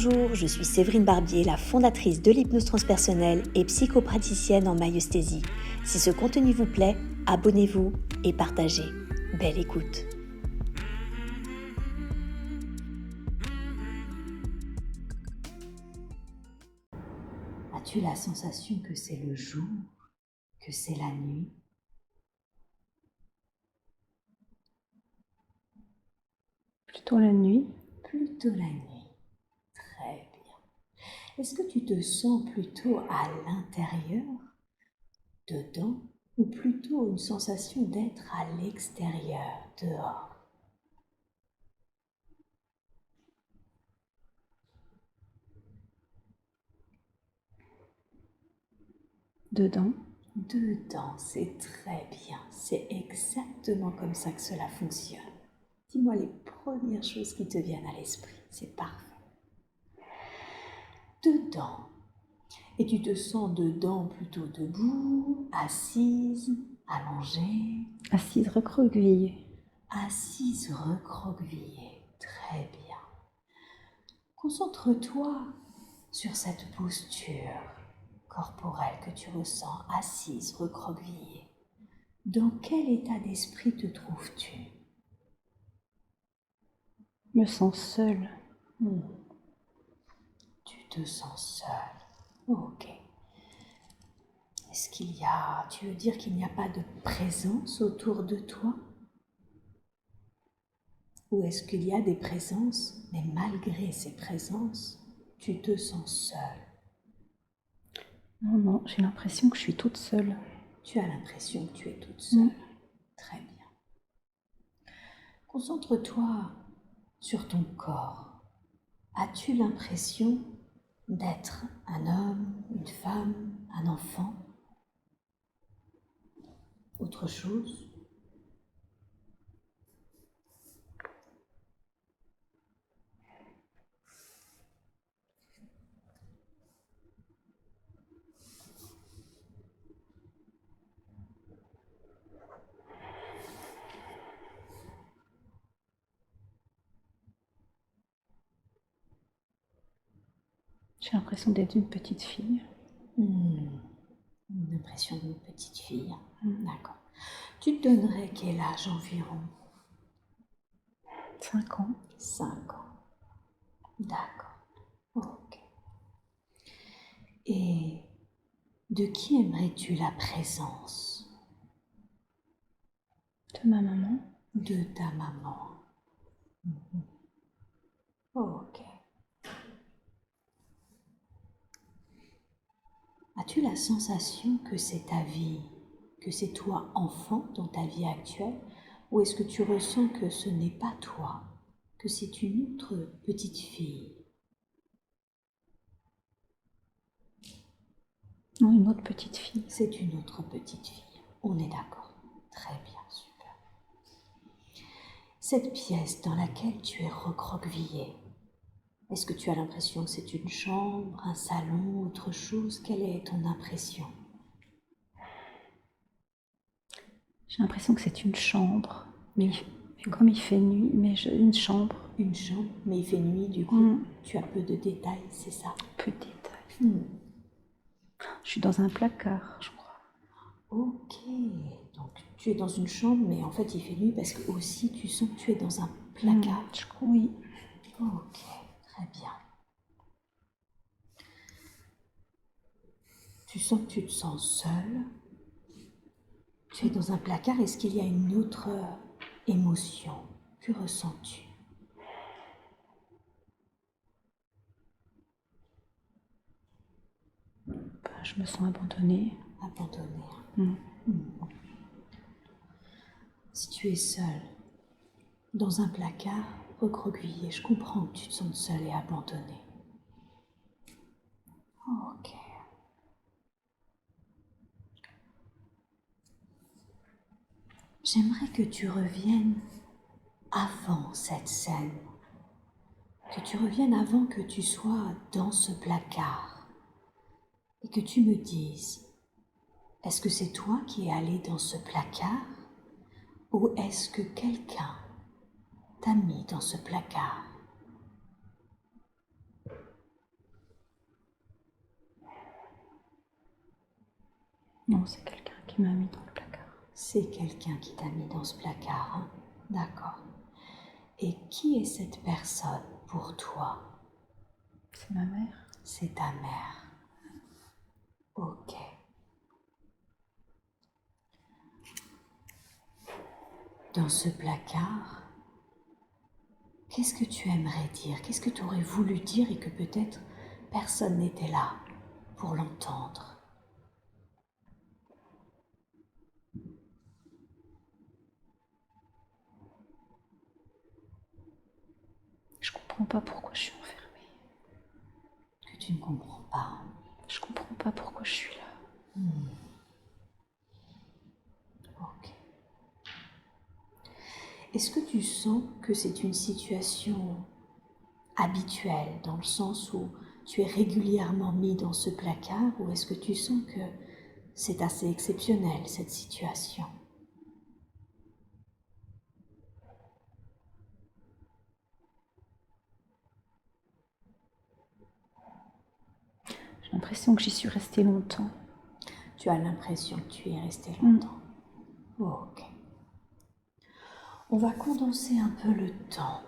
Bonjour, je suis Séverine Barbier, la fondatrice de l'hypnose transpersonnelle et psychopraticienne en myosthésie. Si ce contenu vous plaît, abonnez-vous et partagez. Belle écoute. As-tu la sensation que c'est le jour, que c'est la nuit ? Plutôt la nuit. Plutôt la nuit. Très bien. Est-ce que tu te sens plutôt à l'intérieur, dedans, ou plutôt une sensation d'être à l'extérieur, dehors ? Dedans. Dedans, c'est très bien. C'est exactement comme ça que cela fonctionne. Dis-moi les premières choses qui te viennent à l'esprit. C'est parfait. Dedans. Et tu te sens dedans plutôt debout, assise, allongée. Assise recroquevillée. Assise recroquevillée. Très bien. Concentre-toi sur cette posture corporelle que tu ressens, assise recroquevillée. Dans quel état d'esprit te trouves-tu ? Je me sens seule. Tu te sens seule. Ok. Est-ce qu'il y a... Tu veux dire qu'il n'y a pas de présence autour de toi ? Ou est-ce qu'il y a des présences, mais malgré ces présences, tu te sens seule ? Non, j'ai l'impression que je suis toute seule. Tu as l'impression que tu es toute seule. Très bien. Concentre-toi sur ton corps. As-tu l'impression d'être un homme, une femme, un enfant ? Autre chose ? J'ai l'impression d'être une petite fille. Une impression d'une petite fille. D'accord. Tu te donnerais quel âge environ ? 5 ans. 5 ans. D'accord. Ok. Et de qui aimerais-tu la présence ? De ma maman. De ta maman. Ok. As-tu la sensation que c'est ta vie, que c'est toi enfant dans ta vie actuelle, ou est-ce que tu ressens que ce n'est pas toi, que c'est une autre petite fille ? Non, une autre petite fille. C'est une autre petite fille. On est d'accord. Très bien, super. Cette pièce dans laquelle tu es recroquevillée, est-ce que tu as l'impression que c'est une chambre, un salon, autre chose ? Quelle est ton impression ? J'ai l'impression que c'est une chambre. Mais comme il fait nuit, une chambre. Une chambre, mais il fait nuit, du coup, tu as peu de détails, c'est ça ? Peu de détails. Je suis dans un placard, je crois. Ok, donc tu es dans une chambre, mais en fait il fait nuit parce que aussi tu sens que tu es dans un placard. Je crois, oui. Ok, très bien. Tu sens que tu te sens seule. Tu es dans un placard. Est-ce qu'il y a une autre émotion ? Que ressens-tu ? Je me sens abandonnée. Abandonnée. Si tu es seule, dans un placard, recroquevillée, je comprends que tu te sens seule et abandonnée. Ok. J'aimerais que tu reviennes avant cette scène, que tu reviennes avant que tu sois dans ce placard et que tu me dises, est-ce que c'est toi qui es allé dans ce placard ou est-ce que quelqu'un t'a mis dans ce placard ? Non, c'est quelqu'un qui m'a mis dans le placard. C'est quelqu'un qui t'a mis dans ce placard, hein? D'accord. Et qui est cette personne pour toi? C'est ma mère. C'est ta mère. Ok. Dans ce placard, qu'est-ce que tu aimerais dire? Qu'est-ce que tu aurais voulu dire et que peut-être personne n'était là pour l'entendre? Je comprends pas pourquoi je suis enfermée. Que tu ne comprends pas. Je comprends pas pourquoi je suis là. Ok. Est-ce que tu sens que c'est une situation habituelle, dans le sens où tu es régulièrement mis dans ce placard, ou est-ce que tu sens que c'est assez exceptionnel, cette situation? J'ai l'impression que j'y suis restée longtemps. Tu as l'impression que tu y es resté longtemps. Ok. On va condenser un peu le temps,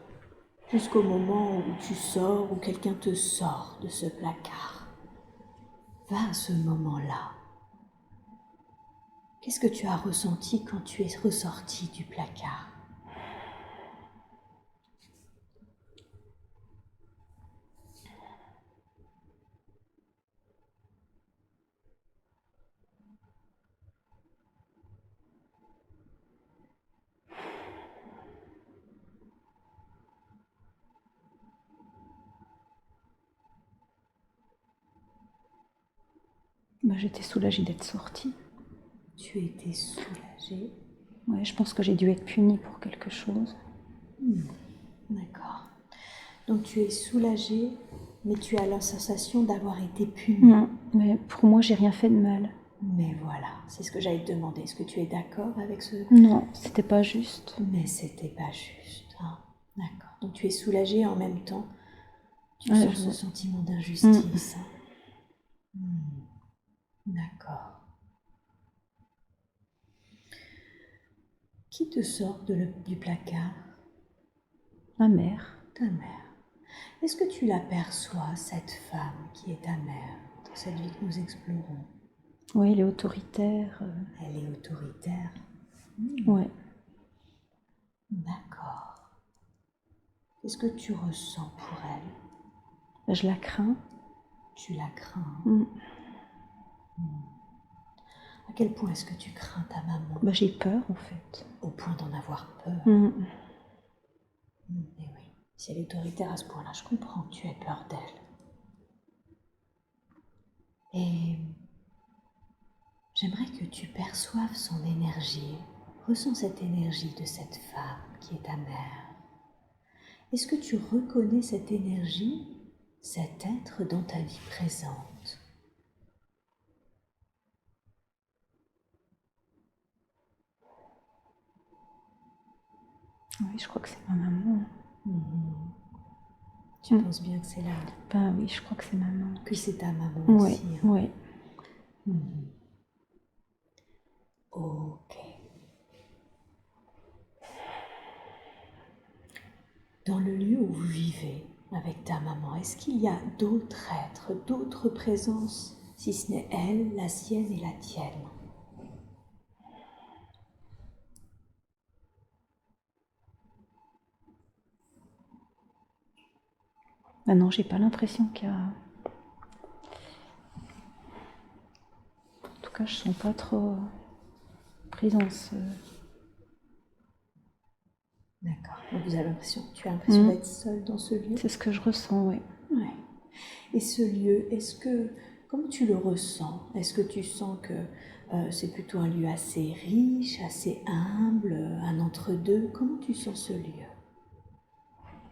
jusqu'au moment où tu sors, où quelqu'un te sort de ce placard. Va à ce moment-là. Qu'est-ce que tu as ressenti quand tu es ressorti du placard? J'étais soulagée d'être sortie. Tu étais soulagée. Ouais, je pense que j'ai dû être punie pour quelque chose. D'accord. Donc tu es soulagée, mais tu as la sensation d'avoir été punie. Non, mais pour moi, j'ai rien fait de mal. Mais voilà, c'est ce que j'allais te demander. Est-ce que tu es d'accord avec ce... Non, c'était pas juste. Mais c'était pas juste. Hein. D'accord. Donc tu es soulagée en même temps. Tu Ouais, sens ce sentiment d'injustice. Hein. D'accord. Qui te sort du placard? Ma mère. Ta mère. Est-ce que tu l'aperçois, cette femme qui est ta mère, dans cette vie que nous explorons? Oui, elle est autoritaire. Elle est autoritaire. Ouais. D'accord. Qu'est-ce que tu ressens pour elle? Je la crains. Tu la crains. Mm. À quel point est-ce que tu crains ta maman? J'ai peur, en fait. Au point d'en avoir peur. Mais oui, si elle est autoritaire à ce point-là, je comprends que tu aies peur d'elle. Et j'aimerais que tu perçoives son énergie. Ressens cette énergie de cette femme qui est ta mère. Est-ce que tu reconnais cette énergie, cet être dans ta vie présente? Oui, je crois que c'est ma maman. Tu penses bien que c'est là? Oui, je crois que c'est maman. Que c'est ta maman Ouais, aussi. Hein. ouais. Ok. Dans le lieu où vous vivez avec ta maman, est-ce qu'il y a d'autres êtres, d'autres présences, si ce n'est elle, la sienne et la tienne? Non, j'ai pas l'impression qu'il y a... En tout cas, je sens pas trop présence. D'accord. Donc tu as l'impression d'être seule dans ce lieu? C'est ce que je ressens, oui. Ouais. Et ce lieu, comment tu le ressens? Est-ce que tu sens que c'est plutôt un lieu assez riche, assez humble, un entre-deux? Comment tu sens ce lieu?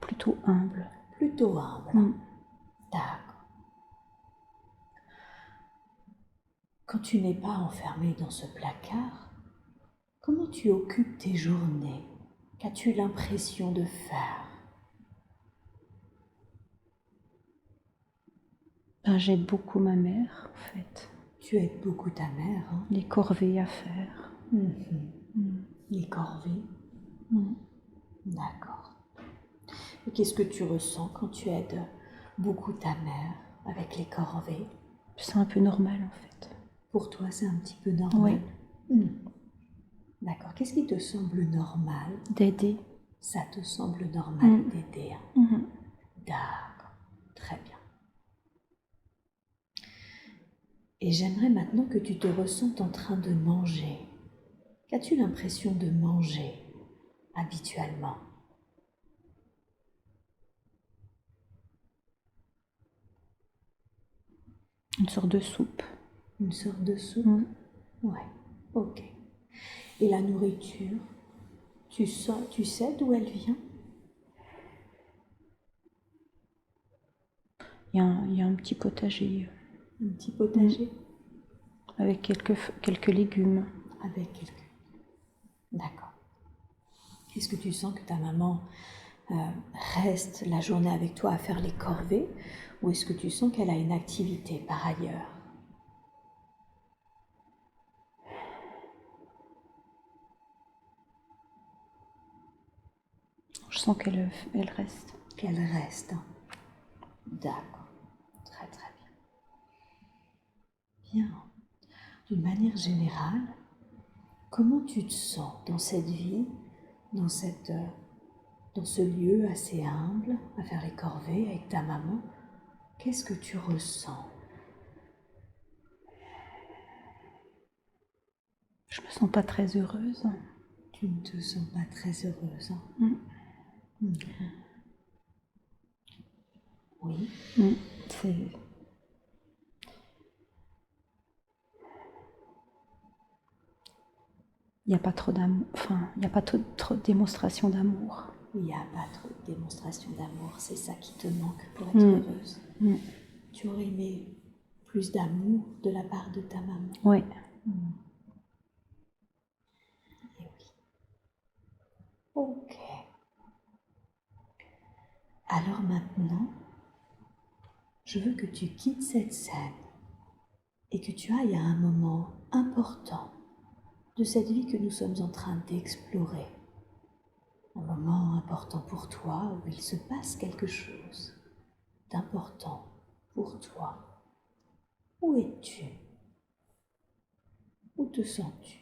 Plutôt humble. Plutôt humble. D'accord. Quand tu n'es pas enfermé dans ce placard, comment tu occupes tes journées? Qu'as-tu l'impression de faire? J'aide beaucoup ma mère, en fait. Tu aides beaucoup ta mère, hein? les corvées à faire. Les corvées. Mm. D'accord. Et qu'est-ce que tu ressens quand tu aides beaucoup ta mère avec les corvées? C'est un peu normal en fait. Pour toi, c'est un petit peu normal? Oui. D'accord. Qu'est-ce qui te semble normal? D'aider. Ça te semble normal d'aider, hein? Mhm. D'accord. Très bien. Et j'aimerais maintenant que tu te ressentes en train de manger. Qu'as-tu l'impression de manger habituellement? Une sorte de soupe. Une sorte de soupe? Ouais, ok. Et la nourriture, tu sais d'où elle vient? Il y a un petit potager Un petit potager? avec quelques légumes. Avec quelques. D'accord. Est-ce que tu sens que ta maman reste la journée avec toi à faire les corvées, ou est-ce que tu sens qu'elle a une activité par ailleurs? Je sens qu'elle reste. Qu'elle reste. D'accord. Très très bien. Bien. D'une manière générale, comment tu te sens dans cette vie, dans ce lieu assez humble, à faire les corvées avec ta maman? Qu'est-ce que tu ressens? Je me sens pas très heureuse. Tu ne te sens pas très heureuse, hein? Oui. C'est... Il n'y a pas trop d'amour, enfin, il n'y a pas trop de démonstration d'amour. Il n'y a pas trop de démonstration d'amour, c'est ça qui te manque pour être heureuse. Tu aurais aimé plus d'amour de la part de ta maman? Oui. Eh oui. Ok. Alors maintenant, je veux que tu quittes cette scène et que tu ailles à un moment important de cette vie que nous sommes en train d'explorer. Un moment important pour toi où il se passe quelque chose d'important pour toi. Où es-tu? Où te sens-tu?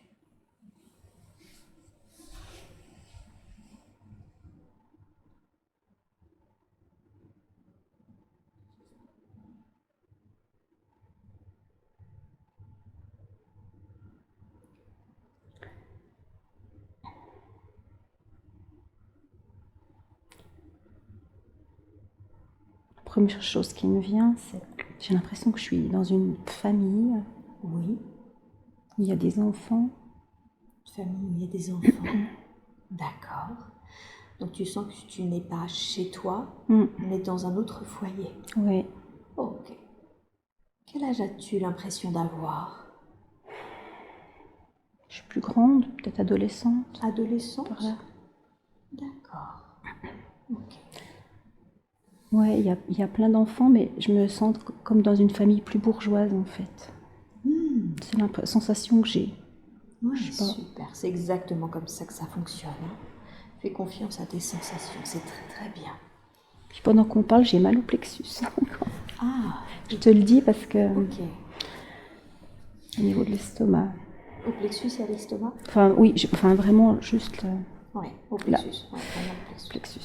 La première chose qui me vient, c'est j'ai l'impression que je suis dans une famille. Oui. Où il y a des enfants. Une famille où il y a des enfants. D'accord. Donc tu sens que tu n'es pas chez toi, mais dans un autre foyer. Oui. Ok. Quel âge as-tu l'impression d'avoir? Je suis plus grande, peut-être adolescente. Adolescente? Par là. D'accord. Ok. Ouais, il y a plein d'enfants, mais je me sens comme dans une famille plus bourgeoise en fait. C'est la sensation que j'ai. Ouais, super, c'est exactement comme ça que ça fonctionne. Hein. Fais confiance à tes sensations, c'est très très bien. Puis pendant qu'on parle, j'ai mal au plexus. Ah, je te le dis parce que ok. Au niveau de l'estomac. Au plexus et à l'estomac? Enfin oui, vraiment juste ouais, au plexus. Ouais, vraiment le plexus.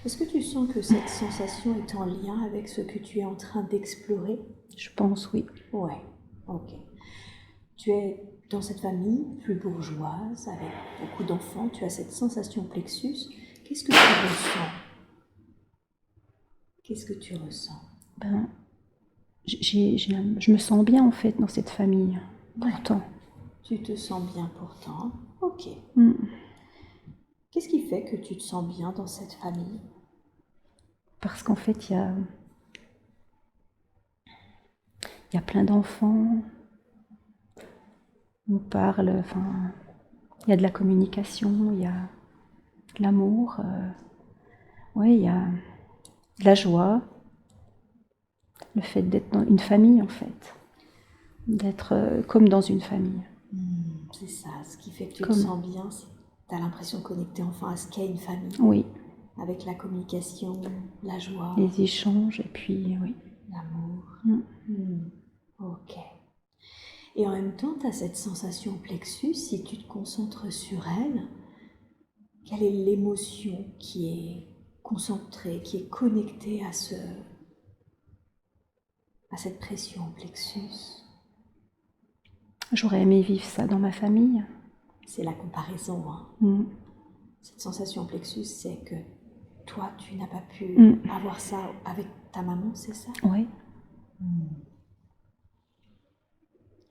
Est-ce que tu sens que cette sensation est en lien avec ce que tu es en train d'explorer? Je pense, oui. Ouais, ok. Tu es dans cette famille plus bourgeoise, avec beaucoup d'enfants, tu as cette sensation plexus. Qu'est-ce que tu ressens? Qu'est-ce que tu ressens? Ben, je me sens bien en fait dans cette famille, pourtant. Tu te sens bien pourtant? Ok. Qu'est-ce qui fait que tu te sens bien dans cette famille? Parce qu'en fait, il y a plein d'enfants. On parle, enfin, il y a de la communication, il y a de l'amour, oui, il y a de la joie, le fait d'être dans une famille en fait. d'être comme dans une famille. C'est ça, ce qui fait que tu te Comme- sens bien, c'est que tu as l'impression de connecter enfin à ce qu'est une famille, Oui, avec la communication, la joie, les échanges, et puis oui. l'amour. Mm. Ok. Et en même temps, tu as cette sensation au plexus, si tu te concentres sur elle, quelle est l'émotion qui est concentrée, qui est connectée à cette pression au plexus? J'aurais aimé vivre ça dans ma famille. C'est la comparaison, hein. Cette sensation au plexus, c'est que toi, tu n'as pas pu avoir ça avec ta maman, c'est ça? Oui.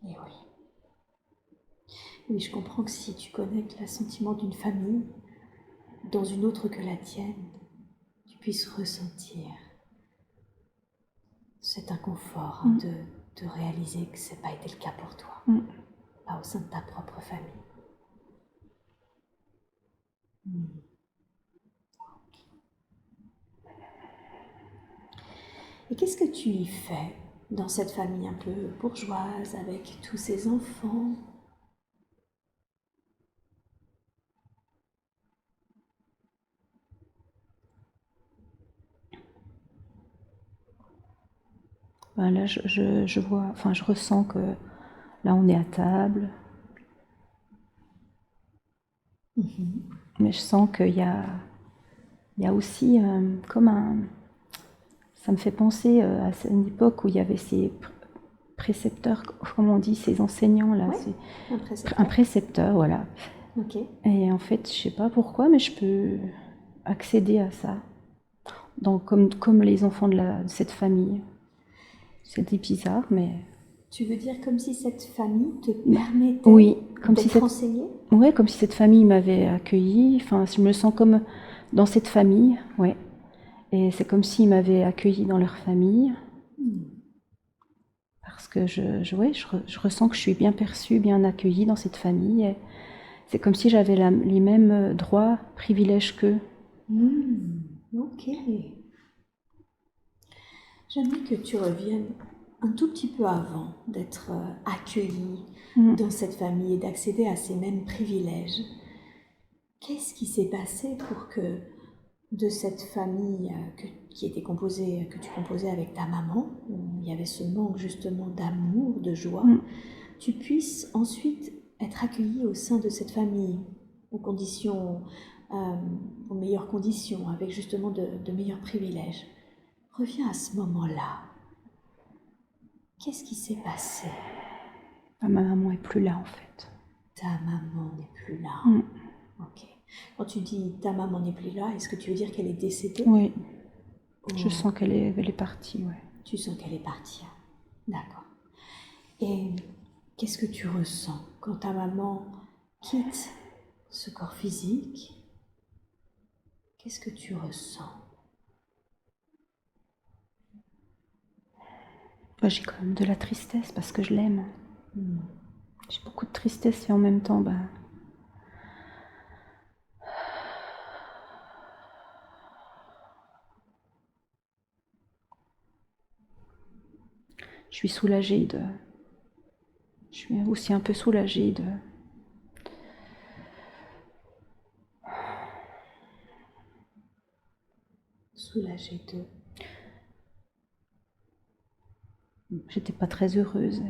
Et oui. Oui, je comprends que si tu connectes le sentiment d'une famille dans une autre que la tienne, tu puisses ressentir cet inconfort de réaliser que ce n'a pas été le cas pour toi, pas au sein de ta propre famille. Et qu'est-ce que tu y fais dans cette famille un peu bourgeoise avec tous ces enfants? Ben là, je vois, enfin, je ressens que là, on est à table. Mais je sens qu'il y a aussi comme un... Ça me fait penser à une époque où il y avait ces précepteurs, comment on dit, ces enseignants là. Ouais, un précepteur. Un précepteur, voilà. Ok. Et en fait, je sais pas pourquoi, mais je peux accéder à ça. Donc, comme les enfants de cette famille. C'est bizarre, mais... Tu veux dire comme si cette famille te permettait Oui, comme d'être si cette... enseignée? Ouais, comme si cette famille m'avait accueillie. Enfin, je me sens comme dans cette famille, ouais. Et c'est comme s'ils m'avaient accueillie dans leur famille. Parce que je ressens que je suis bien perçue, bien accueillie dans cette famille. Et c'est comme si j'avais les mêmes droits, privilèges qu'eux. Ok. J'aimerais que tu reviennes un tout petit peu avant d'être accueillie dans cette famille et d'accéder à ces mêmes privilèges. Qu'est-ce qui s'est passé pour que de cette famille qui était composée, que tu composais avec ta maman, où il y avait ce manque justement d'amour, de joie, tu puisses ensuite être accueillie au sein de cette famille, aux conditions, aux meilleures conditions, avec justement de meilleurs privilèges. Reviens à ce moment-là. Qu'est-ce qui s'est passé? Ma maman est plus là en fait. Ta maman n'est plus là. Ok. Quand tu dis ta maman n'est plus là, est-ce que tu veux dire qu'elle est décédée? Oui. Je sens qu'elle est partie, ouais. Tu sens qu'elle est partie. D'accord. Et qu'est-ce que tu ressens quand ta maman quitte ce corps physique? Qu'est-ce que tu ressens? Bah, j'ai quand même de la tristesse parce que je l'aime. J'ai beaucoup de tristesse et en même temps, bah, je suis soulagée de... Je suis aussi un peu soulagée de... Soulagée de... J'étais pas très heureuse.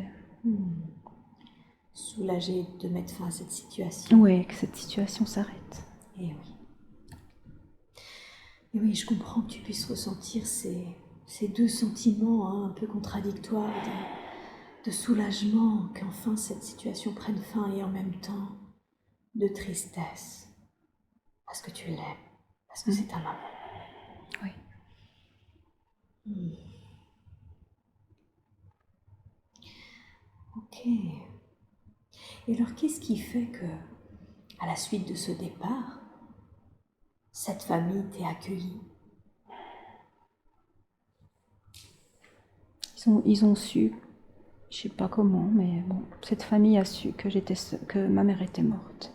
Soulagée de mettre fin à cette situation. Ouais, que cette situation s'arrête. Et oui. Et oui, je comprends que tu puisses ressentir ces deux sentiments un peu contradictoires de soulagement qu'enfin cette situation prenne fin et en même temps de tristesse. Parce que tu l'aimes, parce que c'est ta maman. Oui. Ok. Et alors, qu'est-ce qui fait que, à la suite de ce départ, cette famille t'est accueillie? Ils ont su, je sais pas comment, mais bon, cette famille a su que ma mère était morte.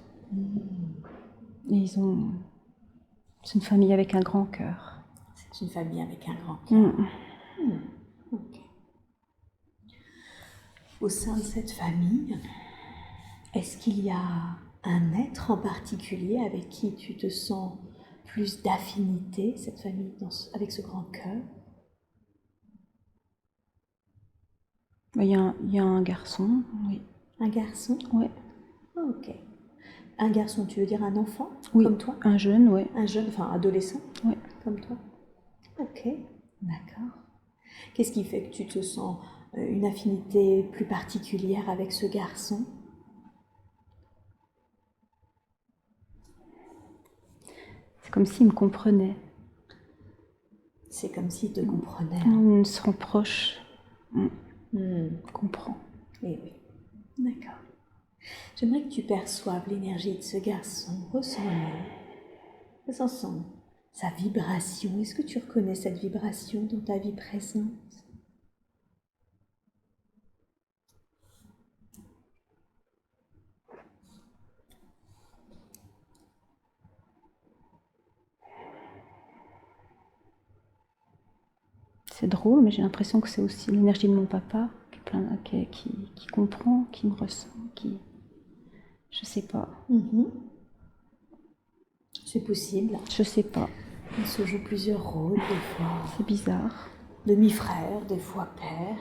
Et c'est une famille avec un grand cœur. C'est une famille avec un grand cœur. Ok. au sein de cette famille, est-ce qu'il y a un être en particulier avec qui tu te sens plus d'affinité, cette famille, avec ce grand cœur? Il y a un garçon, oui. Un garçon? Ouais. Ok. Un garçon, tu veux dire un enfant, Oui, comme toi? un jeune, ouais. Un jeune, enfin adolescent, Ouais. comme toi? Ok, d'accord. Qu'est-ce qui fait que tu te sens une affinité plus particulière avec ce garçon? C'est comme s'il me comprenait. C'est comme s'il te comprenait. On se rend proche. On Hmm. comprend. Eh oui, d'accord. J'aimerais que tu perçoives l'énergie de ce garçon. Ressens-le. Ressens sa vibration. Est-ce que tu reconnais cette vibration dans ta vie présente? C'est drôle, mais j'ai l'impression que c'est aussi l'énergie de mon papa qui comprend, qui me ressent, qui... Je sais pas. C'est possible. Je sais pas. Il se joue plusieurs rôles, des fois C'est bizarre. demi-frère, des fois père.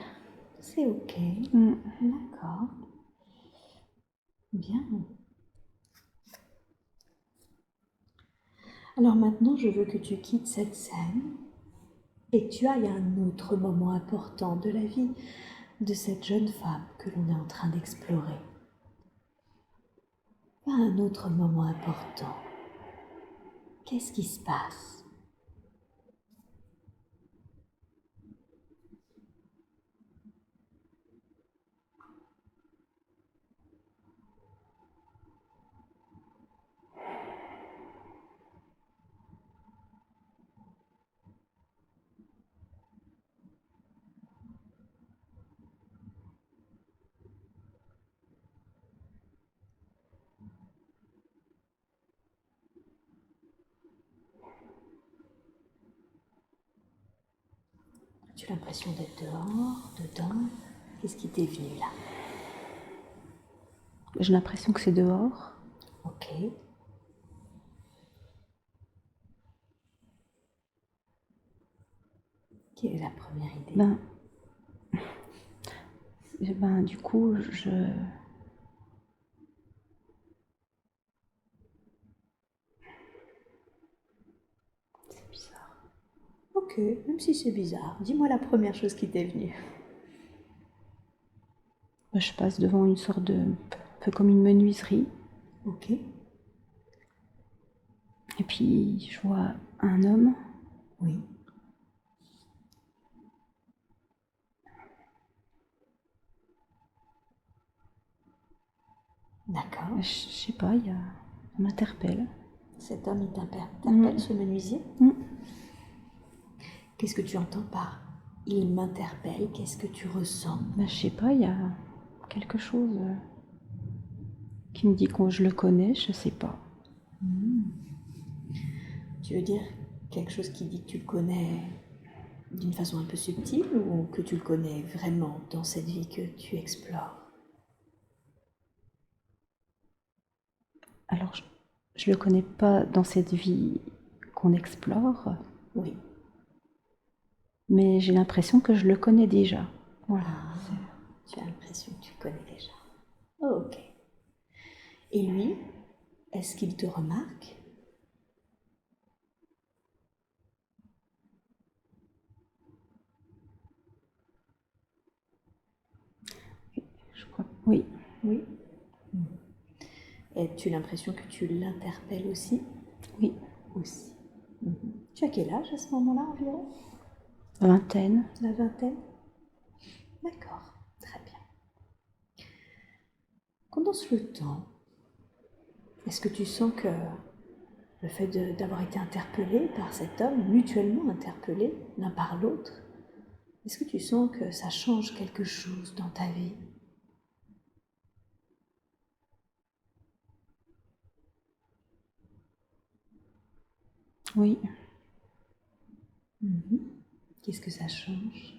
C'est ok. D'accord. Bien. Alors maintenant, je veux que tu quittes cette scène et que tu ailles à un autre moment important de la vie de cette jeune femme que l'on est en train d'explorer. À un autre moment important. Qu'est-ce qui se passe? As-tu l'impression d'être dehors, dedans? Qu'est-ce qui t'est venu là? J'ai l'impression que c'est dehors. Ok. Quelle est la première idée? Du coup, c'est bizarre. Ok, même si c'est bizarre, dis-moi la première chose qui t'est venue. Je passe devant une sorte de... un peu comme une menuiserie. Ok. Et puis, je vois un homme. Oui. D'accord. Je sais pas, il m'interpelle. Cet homme, il t'interpelle, ce menuisier? Qu'est-ce que tu entends par il m'interpelle? Qu'est-ce que tu ressens? Je sais pas, il y a quelque chose qui me dit que je le connais, je sais pas. Tu veux dire quelque chose qui dit que tu le connais d'une façon un peu subtile ou que tu le connais vraiment dans cette vie que tu explores? Alors, je le connais pas dans cette vie qu'on explore, Oui. mais j'ai l'impression que je le connais déjà. Voilà. Tu as l'impression que tu le connais déjà. Ok. Et lui, est-ce qu'il te remarque? Je crois. Oui. Oui. Et tu as l'impression que tu l'interpelles aussi? Oui. Aussi. Tu as quel âge à ce moment-là environ? Vingtaine. La vingtaine? D'accord, très bien. Condense le temps. Est-ce que tu sens que le fait d'avoir été interpellé par cet homme, mutuellement interpellé l'un par l'autre, est-ce que tu sens que ça change quelque chose dans ta vie? Oui. Qu'est-ce que ça change?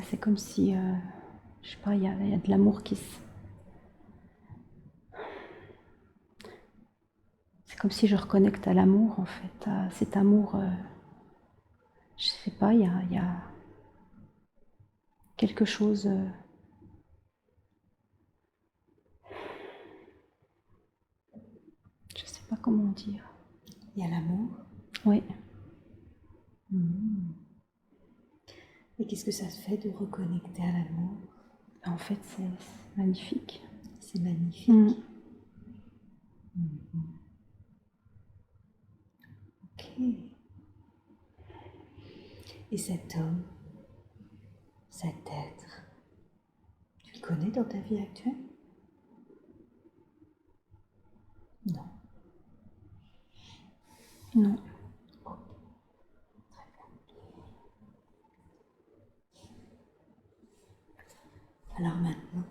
C'est comme si, je sais pas, il y a de l'amour qui se... C'est comme si je reconnecte à l'amour, en fait, à cet amour. Je sais pas, il y a quelque chose. Je sais pas comment dire. Il y a l'amour. Oui. Et qu'est-ce que ça te fait de reconnecter à l'amour? En fait, c'est magnifique. C'est magnifique. Ok. Et cet homme, cet être, tu le connais dans ta vie actuelle? Non. Non. Ok. Très bien. Alors maintenant,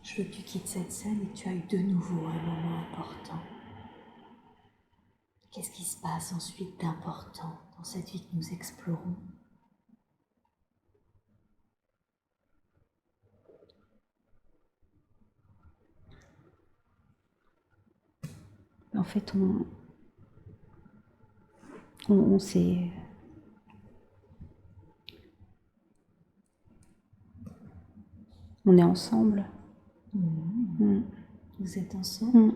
je veux que tu quittes cette scène et que tu ailles de nouveau à un moment important. Qu'est-ce qui se passe ensuite d'important dans cette vie que nous explorons? En fait, on s'est... On est ensemble. Vous êtes ensemble?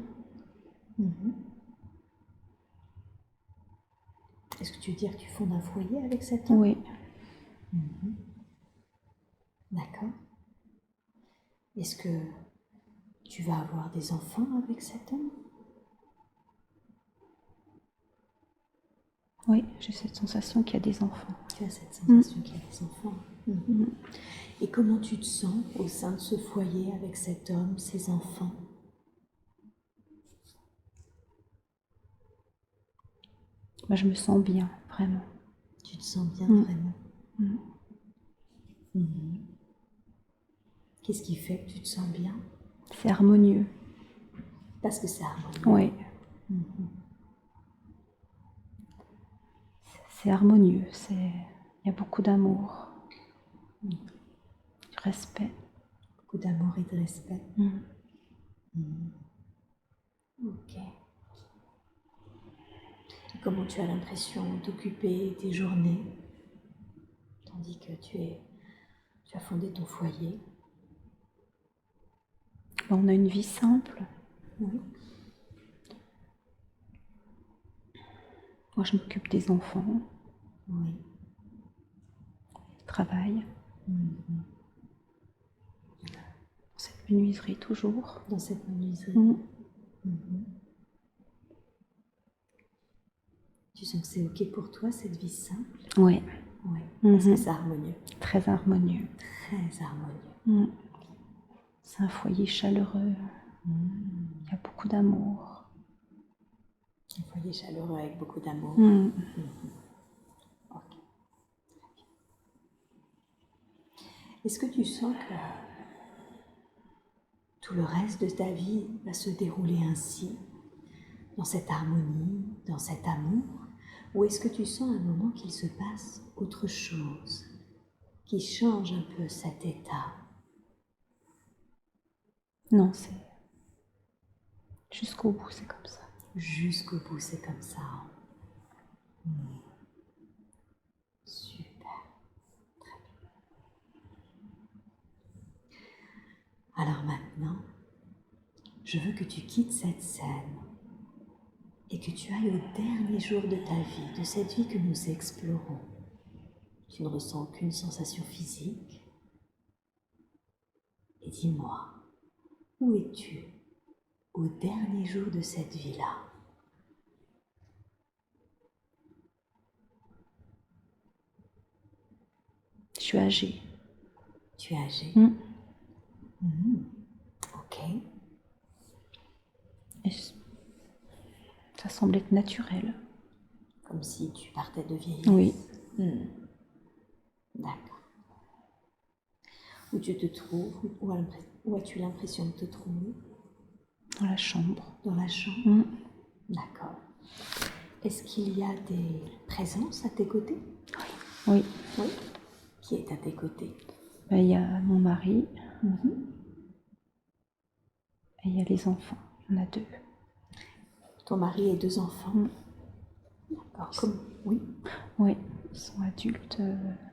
Est-ce que tu veux dire que tu fondes un foyer avec cet homme? Oui. D'accord. Est-ce que tu vas avoir des enfants avec cet homme? Oui, j'ai cette sensation qu'il y a des enfants. Tu as cette sensation qu'il y a des enfants. Et comment tu te sens au sein de ce foyer avec cet homme, ses enfants? Je me sens bien, vraiment. Tu te sens bien vraiment? Qu'est-ce qui fait que tu te sens bien? C'est harmonieux. Parce que c'est harmonieux. Oui. C'est harmonieux. Il y a beaucoup d'amour, du respect. Beaucoup d'amour et de respect. Ok. Et comment tu as l'impression d'occuper tes journées, tandis que tu as fondé ton foyer? On a une vie simple. Oui. Moi, je m'occupe des enfants. Oui. Je travaille. Dans cette menuiserie, toujours. Dans cette menuiserie. Tu sens que c'est ok pour toi, cette vie simple? Oui. Oui. Parce que c'est harmonieux. Très harmonieux. Très harmonieux. C'est un foyer chaleureux. Il y a beaucoup d'amour. Un foyer chaleureux avec beaucoup d'amour. Ok. Est-ce que tu sens que tout le reste de ta vie va se dérouler ainsi, dans cette harmonie, dans cet amour? Ou est-ce que tu sens à un moment qu'il se passe autre chose, qui change un peu cet état? Non, c'est jusqu'au bout, c'est comme ça. Jusqu'au bout, c'est comme ça. Super. Très bien. Alors maintenant, je veux que tu quittes cette scène et que tu ailles au dernier jour de ta vie, de cette vie que nous explorons. Tu ne ressens aucune sensation physique. Et dis-moi, où es-tu au dernier jour de cette vie-là? Je suis âgée. Tu es âgée? Ok. Et ça semble être naturel. Comme si tu partais de vieillesse? Oui. D'accord. Où tu te trouves? Où as-tu l'impression de te trouver? Dans la chambre. Dans la chambre? D'accord. Est-ce qu'il y a des présences à tes côtés? Oui. Oui. Qui est à tes côtés? Ben, il y a mon mari Mhm. et il y a les enfants. On a 2. Ton mari et 2 enfants. Mm. D'accord. Oui. Oui, ils sont adultes.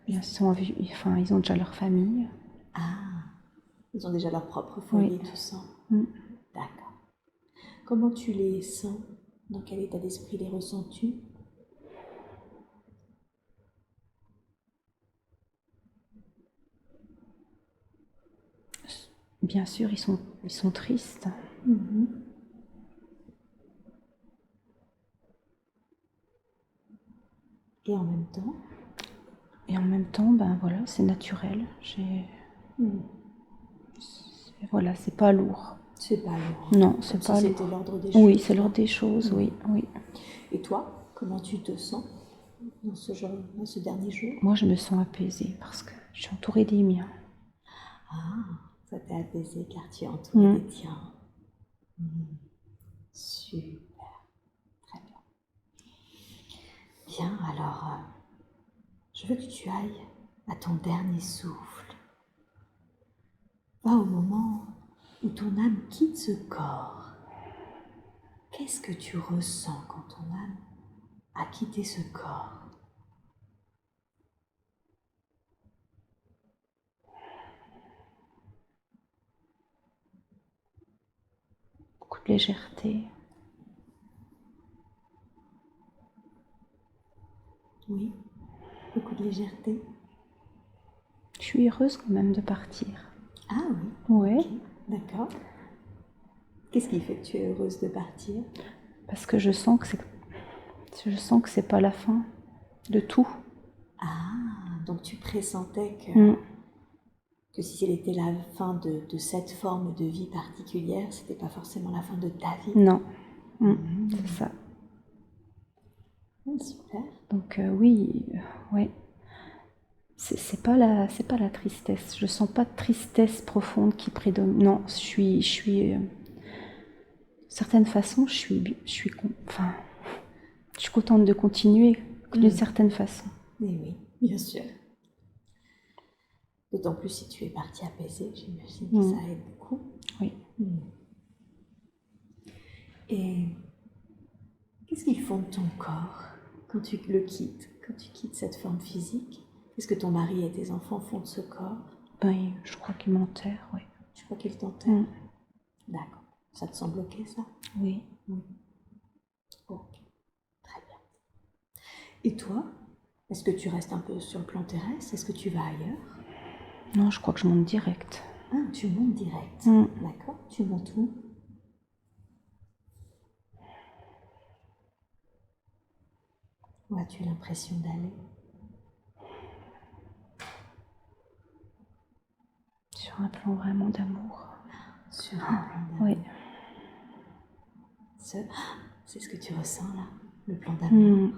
Ils sont enfin, ils ont déjà leur famille. Ah, ils ont déjà leur propre foyer, Oui. tout ça. Mm. D'accord. Comment tu les sens? Dans quel état d'esprit les ressens-tu? Bien sûr, ils sont tristes. Mhm. Et en même temps? Et en même temps, ben voilà, c'est naturel. Voilà, c'est pas lourd. C'est pas lourd. Non, Comme c'est si pas lourd. c'était l'ordre des choses. Oui, c'est là. l'ordre des choses, oui, oui. Et toi, comment tu te sens dans ce dernier jour? Moi, je me sens apaisée parce que je suis entourée des miens. Ah, ça t'a apaisé car tu es entourée des tiens. Super, très bien. Bien, alors, je veux que tu ailles à ton dernier souffle. Va au moment où ton âme quitte ce corps. Qu'est-ce que tu ressens quand ton âme a quitté ce corps? Beaucoup de légèreté. Oui, beaucoup de légèreté. Je suis heureuse quand même de partir. Ah oui, Ouais, ok, d'accord. Qu'est-ce qui fait que tu es heureuse de partir? parce que je sens que c'est pas la fin de tout. Ah, donc tu pressentais Mm. que si c'était la fin de cette forme de vie particulière, c'était pas forcément la fin de ta vie. Non, c'est ça. Super. Donc oui, ouais. C'est pas la tristesse. Je sens pas de tristesse profonde qui prédomine. Non, certaine façon, enfin, je suis contente de continuer d'une certaine façon. Mais oui, bien sûr. D'autant plus si tu es partie apaisée, j'imagine que ça aide beaucoup. Oui. Et qu'est-ce qu'ils font de ton corps quand tu le quittes, quand tu quittes cette forme physique? Qu'est-ce que ton mari et tes enfants font de ce corps? Ben, je crois qu'il m'enterre, oui. Tu crois qu'ils t'enterrent? D'accord. Ça te semble ok, ça? Oui. Ok, très bien. Et toi, est-ce que tu restes un peu sur le plan terrestre? Est-ce que tu vas ailleurs? Non, je crois que je monte direct. Ah, tu montes direct. D'accord. Tu montes où? Où as-tu l'impression d'aller? Sur un plan vraiment d'amour. Sur un plan d'amour. Oui. C'est ce que tu ressens là, le plan d'amour.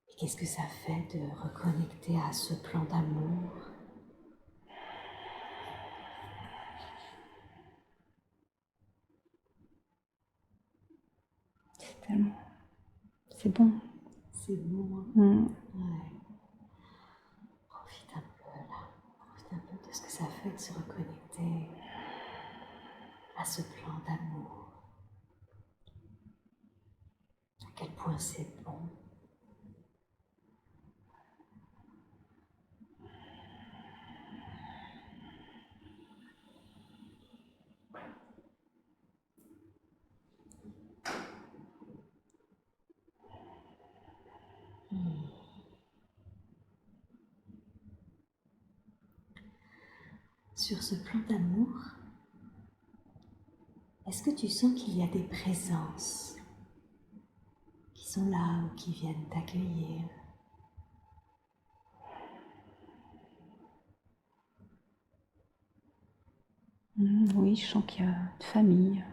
Et qu'est-ce que ça fait de reconnecter à ce plan d'amour? C'est bon. C'est bon, hein? Ouais. Profite un peu là. Profite un peu de ce que ça fait de se reconnecter à ce plan d'amour. À quel point c'est bon. Sur ce plan d'amour, est-ce que tu sens qu'il y a des présences qui sont là ou qui viennent t'accueillir? Oui, je sens qu'il y a de famille.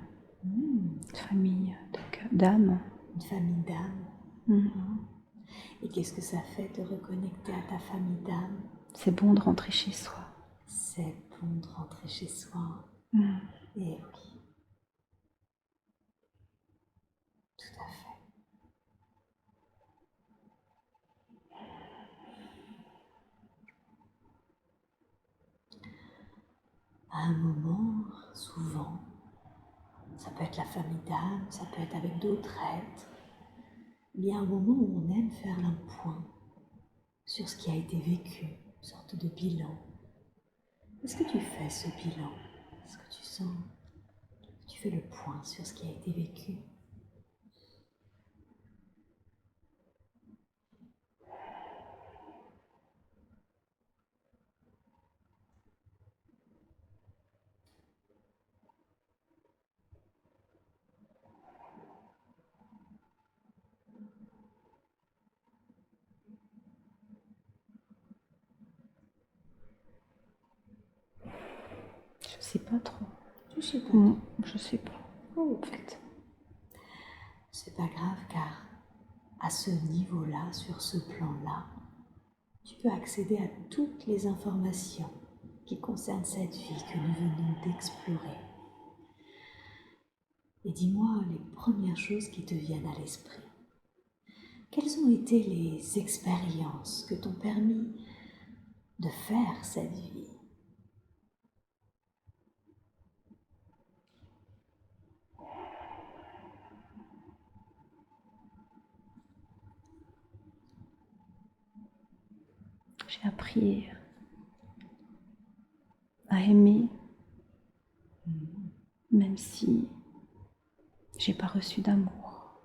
D'âme. Une famille d'âme. Et qu'est-ce que ça fait de reconnecter à ta famille d'âme? C'est bon de rentrer chez soi. C'est bon de rentrer chez soi. Et oui, tout à fait. un moment, souvent, ça peut être la famille d'âme, ça peut être avec d'autres êtres, il y a un moment où on aime faire un point sur ce qui a été vécu, une sorte de bilan. Est-ce que tu fais ce bilan? Est-ce que tu sens que tu fais le point sur ce qui a été vécu? Je sais pas trop. Je sais pas. Non, je sais pas. Oh, En fait, c'est pas grave car à ce niveau-là, sur ce plan-là, tu peux accéder à toutes les informations qui concernent cette vie que nous venons d'explorer. Et dis-moi les premières choses qui te viennent à l'esprit. Quelles ont été les expériences que t'ont permis de faire cette vie? j'ai appris à aimer, même si j'ai pas reçu d'amour.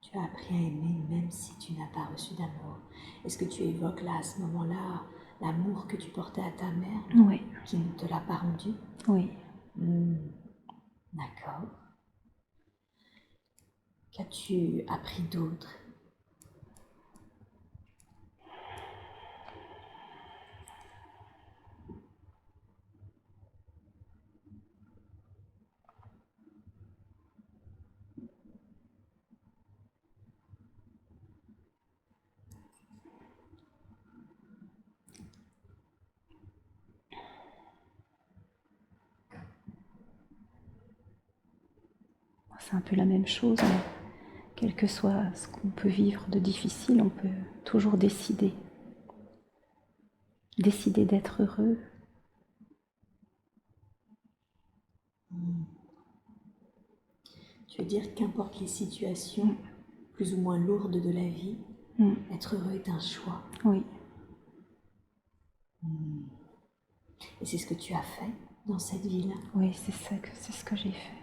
Tu as appris à aimer même si tu n'as pas reçu d'amour. Est-ce que tu évoques là, à ce moment-là, l'amour que tu portais à ta mère Oui, qui ne te l'a pas rendu? oui. D'accord. Qu'as-tu appris d'autre? C'est un peu la même chose, mais quel que soit ce qu'on peut vivre de difficile, on peut toujours décider. Décider d'être heureux. Tu veux dire qu'importe les situations plus ou moins lourdes de la vie, être heureux est un choix. Oui, Et c'est ce que tu as fait dans cette vie-là. oui, c'est ce que j'ai fait.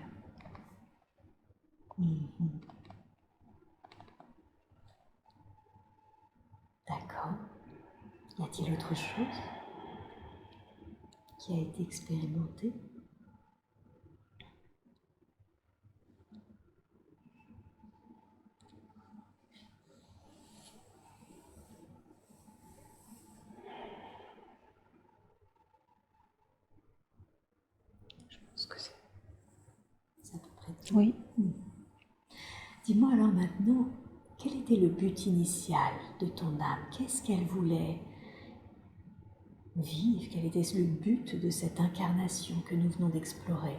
D'accord. Y a-t-il autre chose qui a été expérimenté? Je pense que c'est... C'est à peu près tout. Oui. Dis-moi alors maintenant, quel était le but initial de ton âme? Qu'est-ce qu'elle voulait vivre? Quel était le but de cette incarnation que nous venons d'explorer?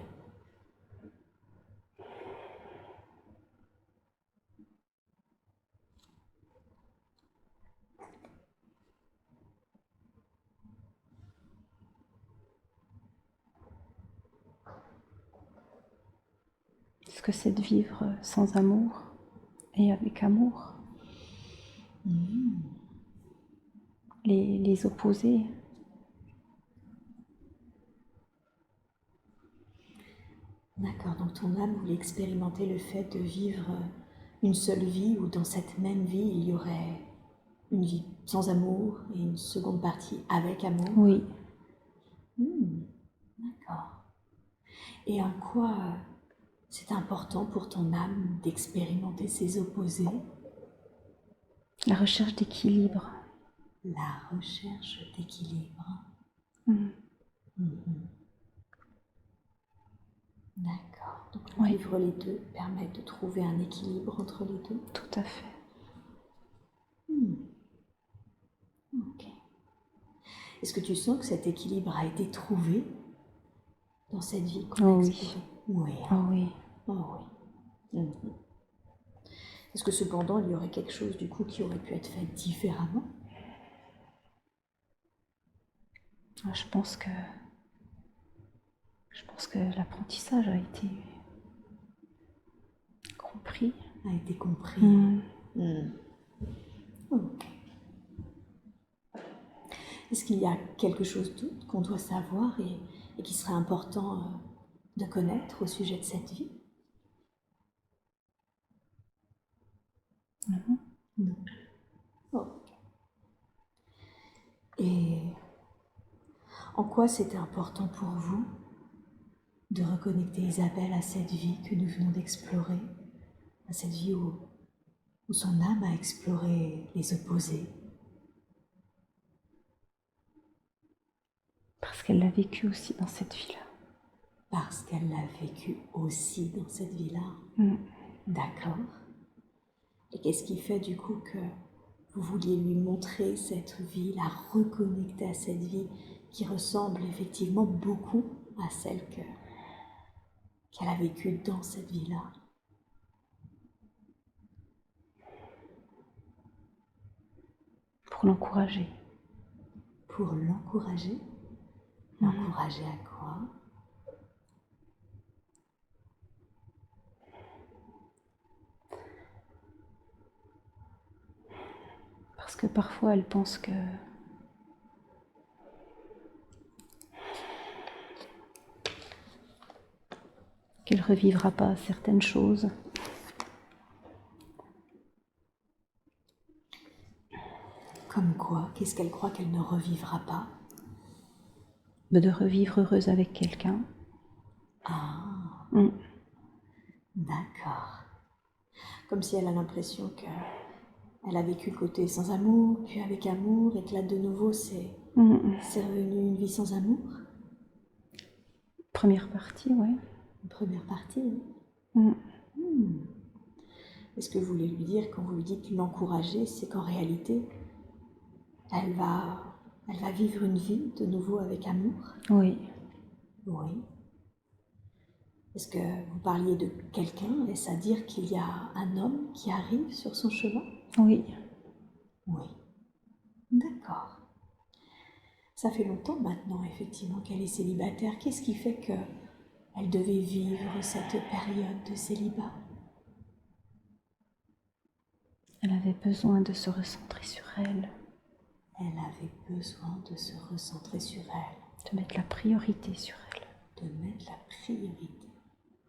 Ce que c'est de vivre sans amour et avec amour. Les opposés. D'accord, donc ton âme voulait expérimenter le fait de vivre une seule vie où dans cette même vie il y aurait une vie sans amour et une seconde partie avec amour. Oui. D'accord. Et en quoi c'est important pour ton âme d'expérimenter ces opposés? La recherche d'équilibre. La recherche d'équilibre. D'accord. Donc Oui. vivre les deux permet de trouver un équilibre entre les deux. Tout à fait. Ok. Est-ce que tu sens que cet équilibre a été trouvé dans cette vie qu'on a explorée? Oui. Oh oui. Oh oui. Est-ce que cependant il y aurait quelque chose du coup qui aurait pu être fait différemment? Je pense que Je pense que l'apprentissage a été compris. A été compris. Ok. Est-ce qu'il y a quelque chose d'autre qu'on doit savoir et qui serait important de connaître au sujet de cette vie? Non. Ok. Et en quoi c'était important pour vous de reconnecter Isabelle à cette vie que nous venons d'explorer, à cette vie où son âme a exploré les opposés? Parce qu'elle l'a vécu aussi dans cette vie-là. Parce qu'elle l'a vécu aussi dans cette vie-là. D'accord. Et qu'est-ce qui fait du coup que vous vouliez lui montrer cette vie, la reconnecter à cette vie qui ressemble effectivement beaucoup à celle qu'elle a vécue dans cette vie-là? Pour l'encourager. Pour l'encourager? L'encourager à quoi? Parce que parfois elle pense qu'elle revivra pas certaines choses. Comme quoi? Qu'est-ce qu'elle croit qu'elle ne revivra pas? De revivre heureuse avec quelqu'un. Ah, d'accord. Comme si elle a l'impression qu'elle a vécu le côté sans amour, puis avec amour, et que là de nouveau c'est revenu une vie sans amour. Première partie, ouais. Une première partie. Est-ce que vous voulez lui dire, quand vous lui dites l'encourager, c'est qu'en réalité, elle va vivre une vie de nouveau avec amour? Oui. Oui. Est-ce que vous parliez de quelqu'un? Est-ce à dire qu'il y a un homme qui arrive sur son chemin? Oui. Oui. D'accord. Ça fait longtemps maintenant, effectivement, qu'elle est célibataire. Qu'est-ce qui fait qu'elle devait vivre cette période de célibat? Elle avait besoin de se recentrer sur elle. Elle avait besoin de se recentrer sur elle. De mettre la priorité sur elle. De mettre la priorité.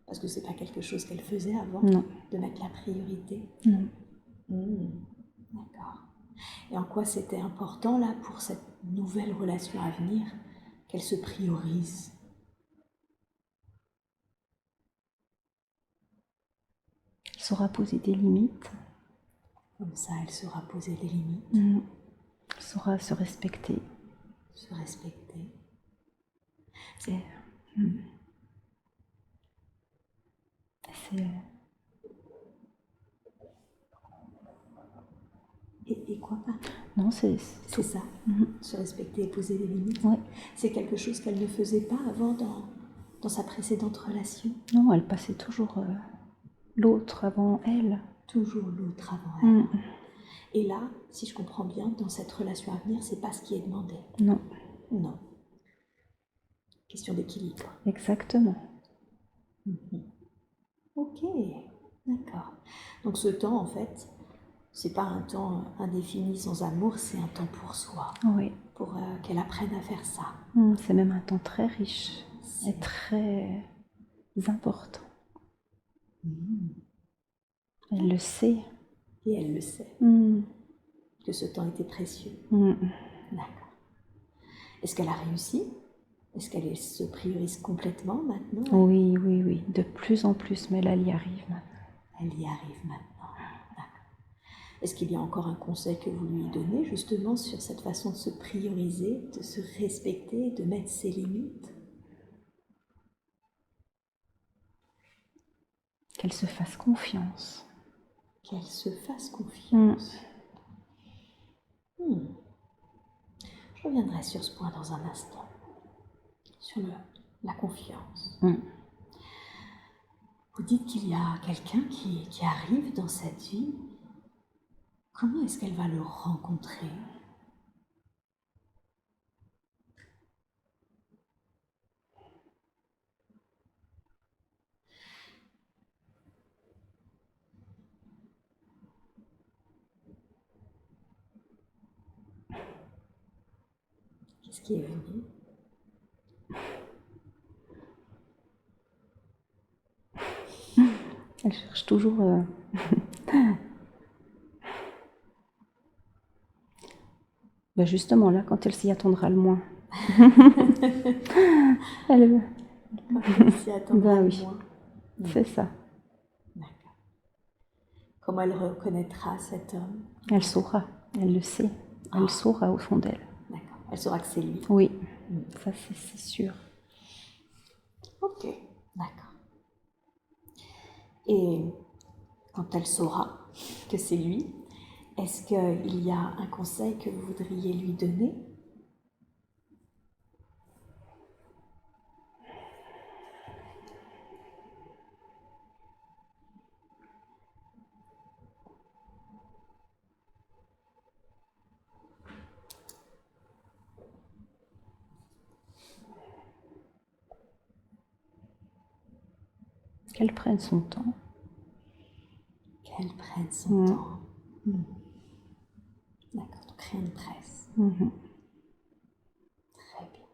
Parce que c'est pas quelque chose qu'elle faisait avant? Non. De mettre la priorité? Non. D'accord. Et en quoi c'était important, là, pour cette nouvelle relation à venir, qu'elle se priorise? Elle saura poser des limites. Comme ça, elle saura poser des limites. Elle saura se respecter. Se respecter. Et quoi? Non, c'est ça. Se respecter et poser des limites. Ouais. C'est quelque chose qu'elle ne faisait pas avant dans sa précédente relation. Non, elle passait toujours l'autre avant elle. Toujours l'autre avant elle. Et là, si je comprends bien, dans cette relation à venir, c'est pas ce qui est demandé. Non. Non. Question d'équilibre. Exactement. Ok, d'accord. Donc ce temps, en fait, c'est pas un temps indéfini sans amour, c'est un temps pour soi. Oui. Pour qu'elle apprenne à faire ça. C'est même un temps très riche et très important. Elle le sait. Et elle le sait. Que ce temps était précieux. D'accord. Est-ce qu'elle a réussi? Est-ce qu'elle se priorise complètement maintenant? Oui. De plus en plus, mais là, elle y arrive maintenant. Elle y arrive maintenant. D'accord. Est-ce qu'il y a encore un conseil que vous lui donnez justement sur cette façon de se prioriser, de se respecter, de mettre ses limites? Qu'elle se fasse confiance. Qu'elle se fasse confiance. Je reviendrai sur ce point dans un instant. Sur la confiance. Vous dites qu'il y a quelqu'un qui arrive dans cette vie. Comment est-ce qu'elle va le rencontrer? Qu'est-ce qui est venu? Elle cherche toujours... Ben justement, là, quand elle s'y attendra le moins. Elle... Quand elle s'y attendra Ben le oui, moins. c'est ça. D'accord. Comment elle reconnaîtra cet homme? Elle saura, elle le sait. Elle saura au fond d'elle. D'accord. Elle saura que c'est lui. Oui, ça c'est sûr. Ok, d'accord. Et quand elle saura que c'est lui, est-ce qu'il y a un conseil que vous voudriez lui donner? Qu'elle prenne son temps. Qu'elle prenne son temps. D'accord, donc rien ne presse. Très bien.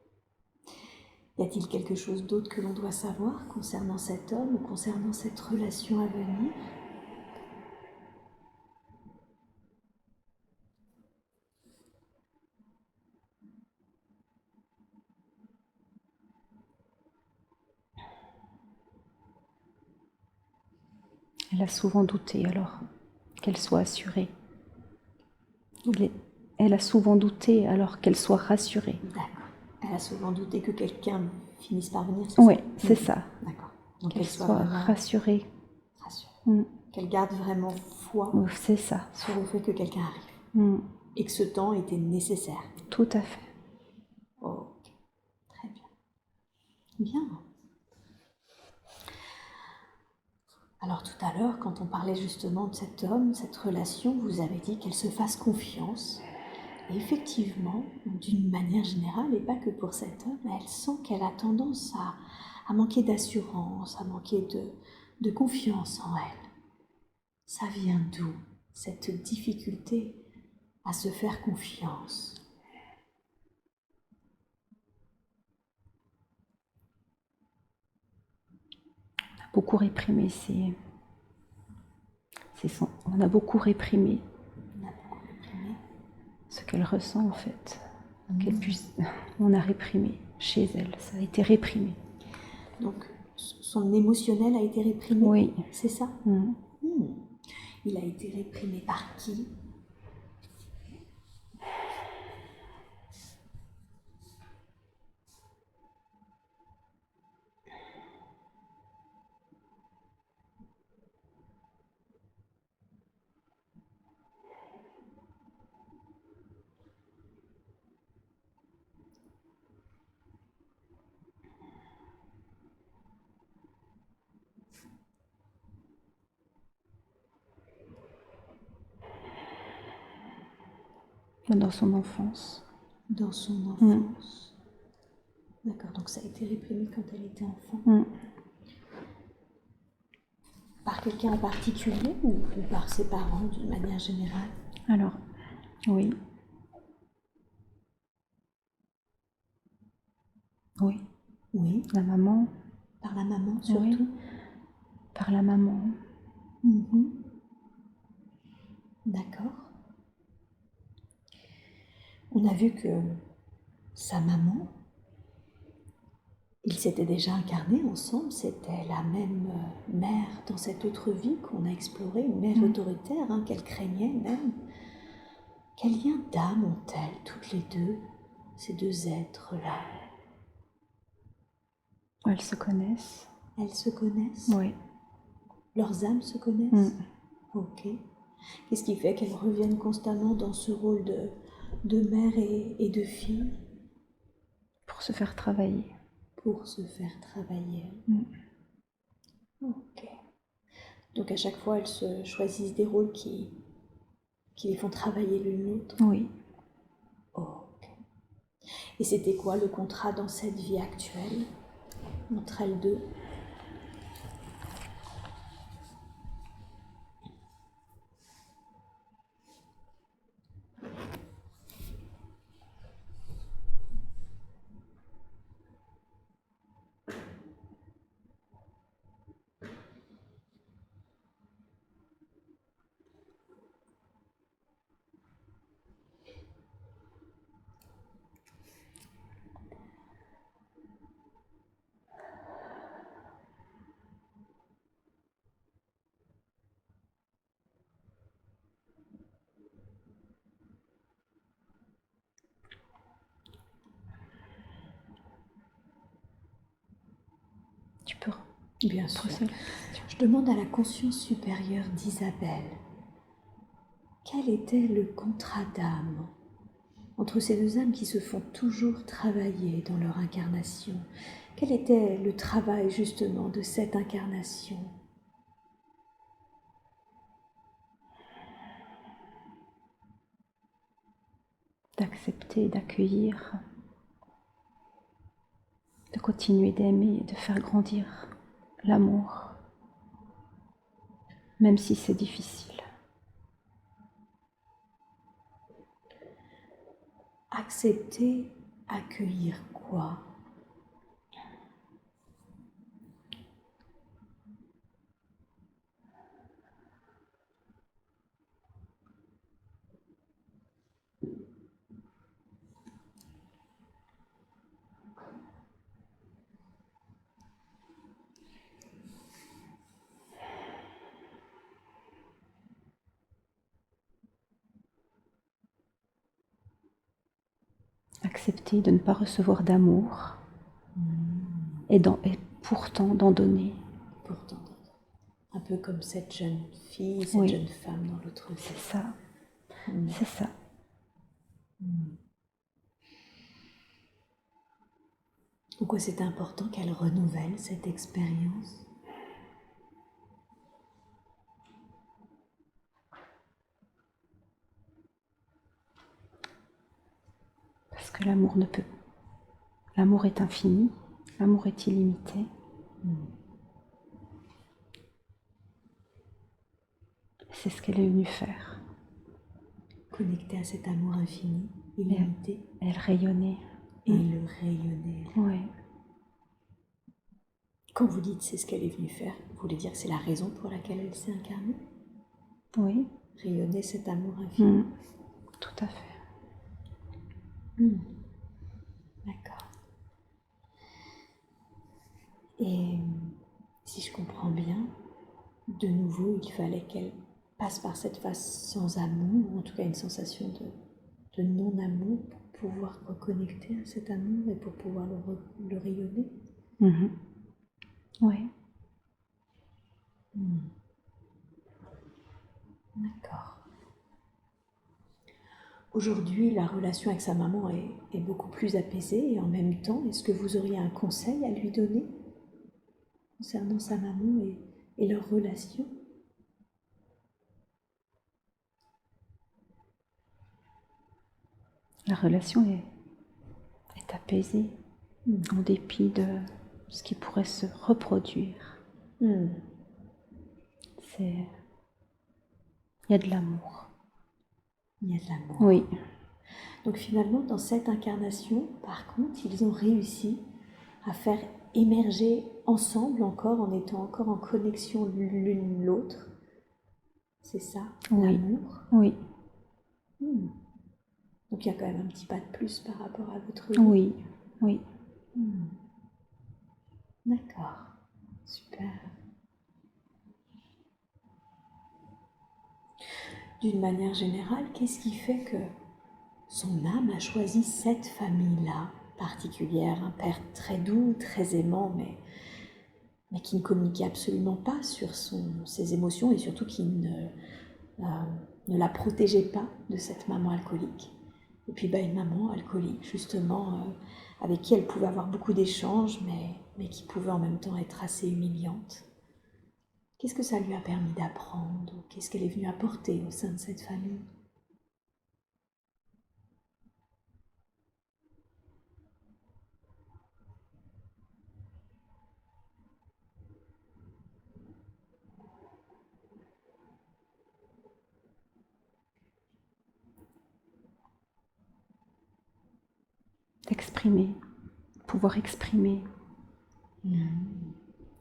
Y a-t-il quelque chose d'autre que l'on doit savoir concernant cet homme ou concernant cette relation à venir? Elle a souvent douté, alors qu'elle soit assurée. Elle a souvent douté, alors qu'elle soit rassurée. D'accord. Elle a souvent douté que quelqu'un finisse par venir, c'est Oui, ça? c'est ça. D'accord. Donc Qu'elle qu'elle soit soit vraiment rassurée. Qu'elle garde vraiment foi C'est ça. sur le fait que quelqu'un arrive. Et que ce temps était nécessaire. Tout à fait. Ok. Très bien. Bien. Alors tout à l'heure, quand on parlait justement de cet homme, cette relation, vous avez dit qu'elle se fasse confiance. Et effectivement, d'une manière générale, et pas que pour cet homme, elle sent qu'elle a tendance à manquer d'assurance, à manquer de confiance en elle. Ça vient d'où, cette difficulté à se faire confiance? On a beaucoup réprimé, on a beaucoup réprimé. Ce qu'elle ressent en fait. On a réprimé chez elle, ça a été réprimé. Donc son émotionnel a été réprimé? Oui. C'est ça? Il a été réprimé par qui? Dans son enfance. Dans son enfance. D'accord, donc ça a été réprimé quand elle était enfant. Par quelqu'un en particulier ou par ses parents d'une manière générale? Alors, oui. Oui. Oui. La maman. Par la maman surtout? Oui. Par la maman. D'accord. On a vu que sa maman, ils s'étaient déjà incarnés ensemble, c'était la même mère dans cette autre vie qu'on a explorée, une mère autoritaire, qu'elle craignait même. Quel lien d'âme ont-elles toutes les deux, ces deux êtres-là? Elles se connaissent. Elles se connaissent? Oui. Leurs âmes se connaissent? Ok. Qu'est-ce qui fait qu'elles reviennent constamment dans ce rôle de mère et de fille? Pour se faire travailler. Pour se faire travailler. Ok. Donc à chaque fois, elles se choisissent des rôles qui les font travailler l'une l'autre? Oui. Ok. Et c'était quoi le contrat dans cette vie actuelle entre elles deux? Bien sûr. poser la question. Je demande à la conscience supérieure d'Isabelle, quel était le contrat d'âme entre ces deux âmes qui se font toujours travailler dans leur incarnation? Quel était le travail justement de cette incarnation? D'accepter, d'accueillir, de continuer d'aimer, de faire grandir l'amour, même si c'est difficile. Accepter, accueillir quoi? Accepter de ne pas recevoir d'amour et pourtant d'en donner. Pourtant, un peu comme cette jeune fille, cette Oui. jeune femme dans l'autre vie. C'est ça. C'est ça. Pourquoi c'est important qu'elle renouvelle cette expérience? Parce que l'amour ne peut. L'amour est infini, l'amour est illimité. C'est ce qu'elle est venue faire. Connecter à cet amour infini, illimité, Elle rayonnait. et le rayonner. Oui. Quand vous dites c'est ce qu'elle est venue faire, vous voulez dire que c'est la raison pour laquelle elle s'est incarnée? Oui. Rayonner cet amour infini. Tout à fait. D'accord. Et si je comprends bien, de nouveau, il fallait qu'elle passe par cette phase sans amour, ou en tout cas une sensation de non-amour, pour pouvoir reconnecter à cet amour et pour pouvoir le rayonner. Oui. D'accord. Aujourd'hui, la relation avec sa maman est beaucoup plus apaisée et en même temps, est-ce que vous auriez un conseil à lui donner concernant sa maman et leur relation? La relation est apaisée en dépit de ce qui pourrait se reproduire. Il y a de l'amour. Il y a de l'amour. Oui. Donc finalement, dans cette incarnation, par contre, ils ont réussi à faire émerger ensemble encore, en étant encore en connexion l'une l'autre. C'est ça, l'amour. Oui. Donc il y a quand même un petit pas de plus par rapport à votre vie. Oui. Oui. D'accord, super. D'une manière générale, qu'est-ce qui fait que son âme a choisi cette famille-là particulière, un père très doux, très aimant, mais qui ne communiquait absolument pas sur ses émotions et surtout qui ne la protégeait pas de cette maman alcoolique. Et puis une maman alcoolique, justement, avec qui elle pouvait avoir beaucoup d'échanges, mais qui pouvait en même temps être assez humiliante. Qu'est-ce que ça lui a permis d'apprendre? Qu'est-ce qu'elle est venue apporter au sein de cette famille? D'exprimer, pouvoir exprimer.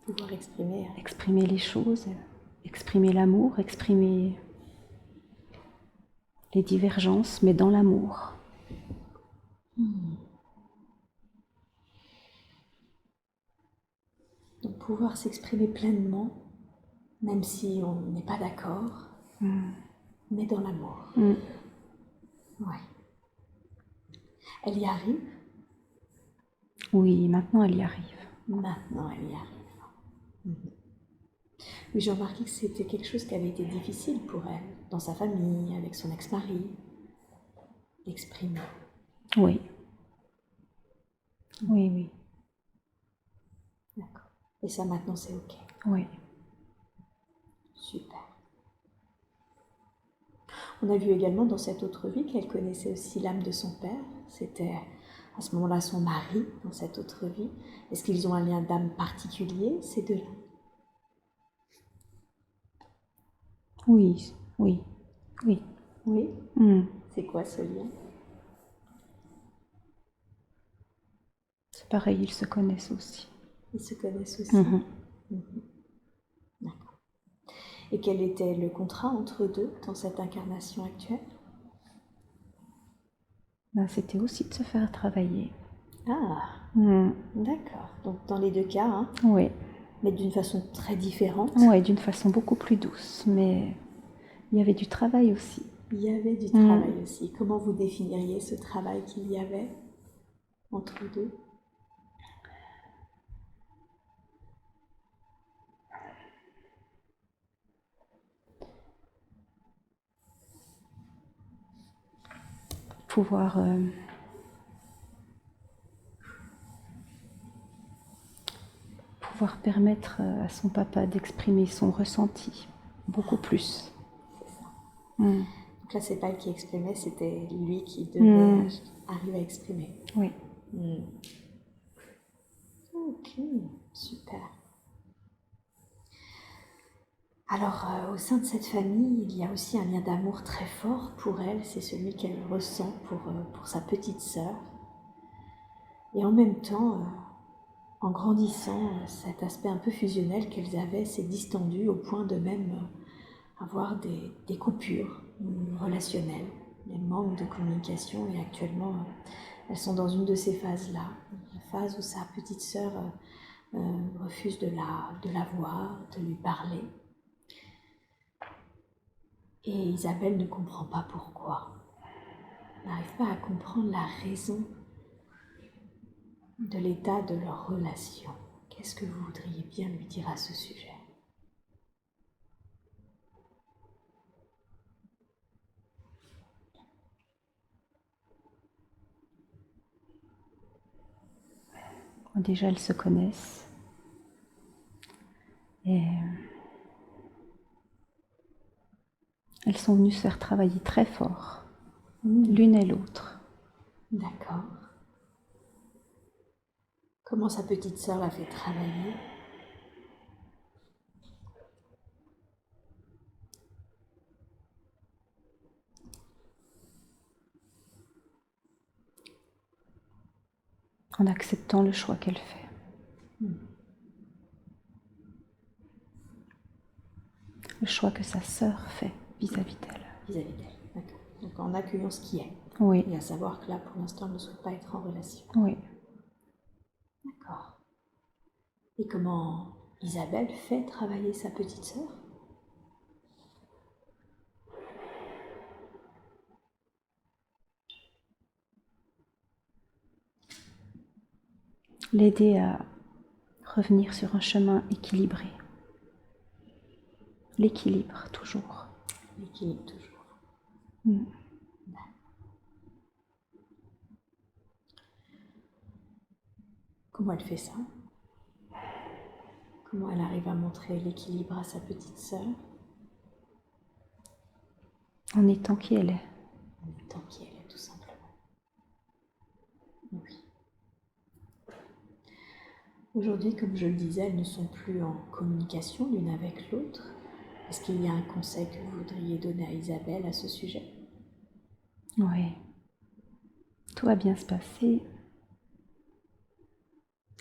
Pouvoir exprimer. Exprimer les choses, exprimer l'amour, exprimer les divergences, mais dans l'amour. Donc pouvoir s'exprimer pleinement, même si on n'est pas d'accord, mais dans l'amour. Ouais. Elle y arrive? Oui, maintenant elle y arrive. Maintenant, elle y arrive. Oui, j'ai remarqué que c'était quelque chose qui avait été difficile pour elle, dans sa famille, avec son ex-mari, d'exprimer. Oui. Oui, oui. D'accord. Et ça, maintenant, c'est OK. Oui. Super. On a vu également dans cette autre vie qu'elle connaissait aussi l'âme de son père. C'était à ce moment-là son mari dans cette autre vie. Est-ce qu'ils ont un lien d'âme particulier, ces deux-là? Oui, oui, oui. Oui. Mm. C'est quoi ce lien? C'est pareil, ils se connaissent aussi. Ils se connaissent aussi. Mhm. D'accord. Et quel était le contrat entre deux dans cette incarnation actuelle? Ben, c'était aussi de se faire travailler. Ah, Mm. d'accord. Donc dans les deux cas, hein, Oui. mais d'une façon très différente. Oui, d'une façon beaucoup plus douce, mais il y avait du travail aussi. Il y avait du travail aussi. Comment vous définiriez ce travail qu'il y avait entre deux? Pouvoir permettre à son papa d'exprimer son ressenti beaucoup plus. C'est ça. Mm. Donc là, c'est pas elle qui exprimait, c'était lui qui devait arriver à exprimer. Oui. Ok, super. Alors, au sein de cette famille, il y a aussi un lien d'amour très fort pour elle, c'est celui qu'elle ressent pour sa petite sœur. Et en même temps, en grandissant, cet aspect un peu fusionnel qu'elles avaient s'est distendu au point de même avoir des coupures relationnelles, des manques de communication. Et actuellement, elles sont dans une de ces phases-là, la phase où sa petite sœur refuse de la voir, de lui parler. Et Isabelle ne comprend pas pourquoi. Elle n'arrive pas à comprendre la raison de l'état de leur relation. Qu'est-ce que vous voudriez bien lui dire à ce sujet? Déjà, elles se connaissent. Et elles sont venues se faire travailler très fort, l'une et l'autre. D'accord. Comment sa petite sœur l'a fait travailler? En acceptant le choix qu'elle fait. Le choix que sa sœur fait vis-à-vis d'elle. Vis-à-vis d'elle, d'accord. Donc en accueillant ce qui est. Oui. Et à savoir que là, pour l'instant, elle ne souhaite pas être en relation. Oui. D'accord. Et comment Isabelle fait travailler sa petite sœur? L'aider à revenir sur un chemin équilibré. L'équilibre, toujours. L'équilibre, toujours. Comment elle fait ça? Comment elle arrive à montrer l'équilibre à sa petite sœur? En étant qui elle est. En étant qui elle est, tout simplement. Oui. Aujourd'hui, comme je le disais, elles ne sont plus en communication l'une avec l'autre. Est-ce qu'il y a un conseil que vous voudriez donner à Isabelle à ce sujet? Oui. Tout va bien se passer.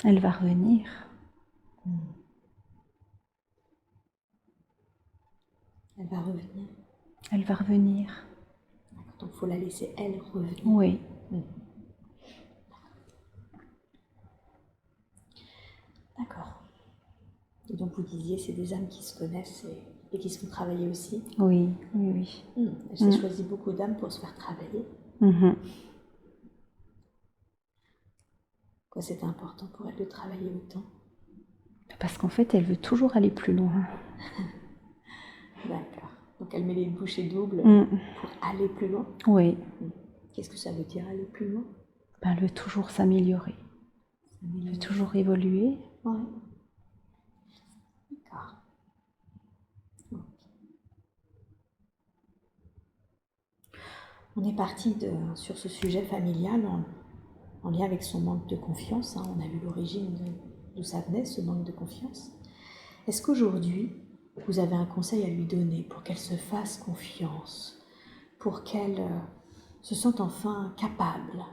Elle va revenir. Elle va revenir. Elle va revenir. D'accord, donc il faut la laisser, elle, revenir. Oui. D'accord. Et donc vous disiez, c'est des âmes qui se connaissent et qui se font travailler aussi. Oui, oui, oui. J'ai choisi beaucoup d'âmes pour se faire travailler. Mhm. Quoi, c'était important pour elle de travailler autant? Parce qu'en fait, elle veut toujours aller plus loin. D'accord. Donc elle met les bouchées doubles pour aller plus loin. Oui. Qu'est-ce que ça veut dire aller plus loin? Elle veut toujours s'améliorer. Elle veut toujours évoluer. Ouais. D'accord. Ok. On est parti sur ce sujet familial en lien avec son manque de confiance. On a vu l'origine d'où ça venait, ce manque de confiance. Est-ce qu'aujourd'hui, vous avez un conseil à lui donner pour qu'elle se fasse confiance, pour qu'elle se sente enfin capable?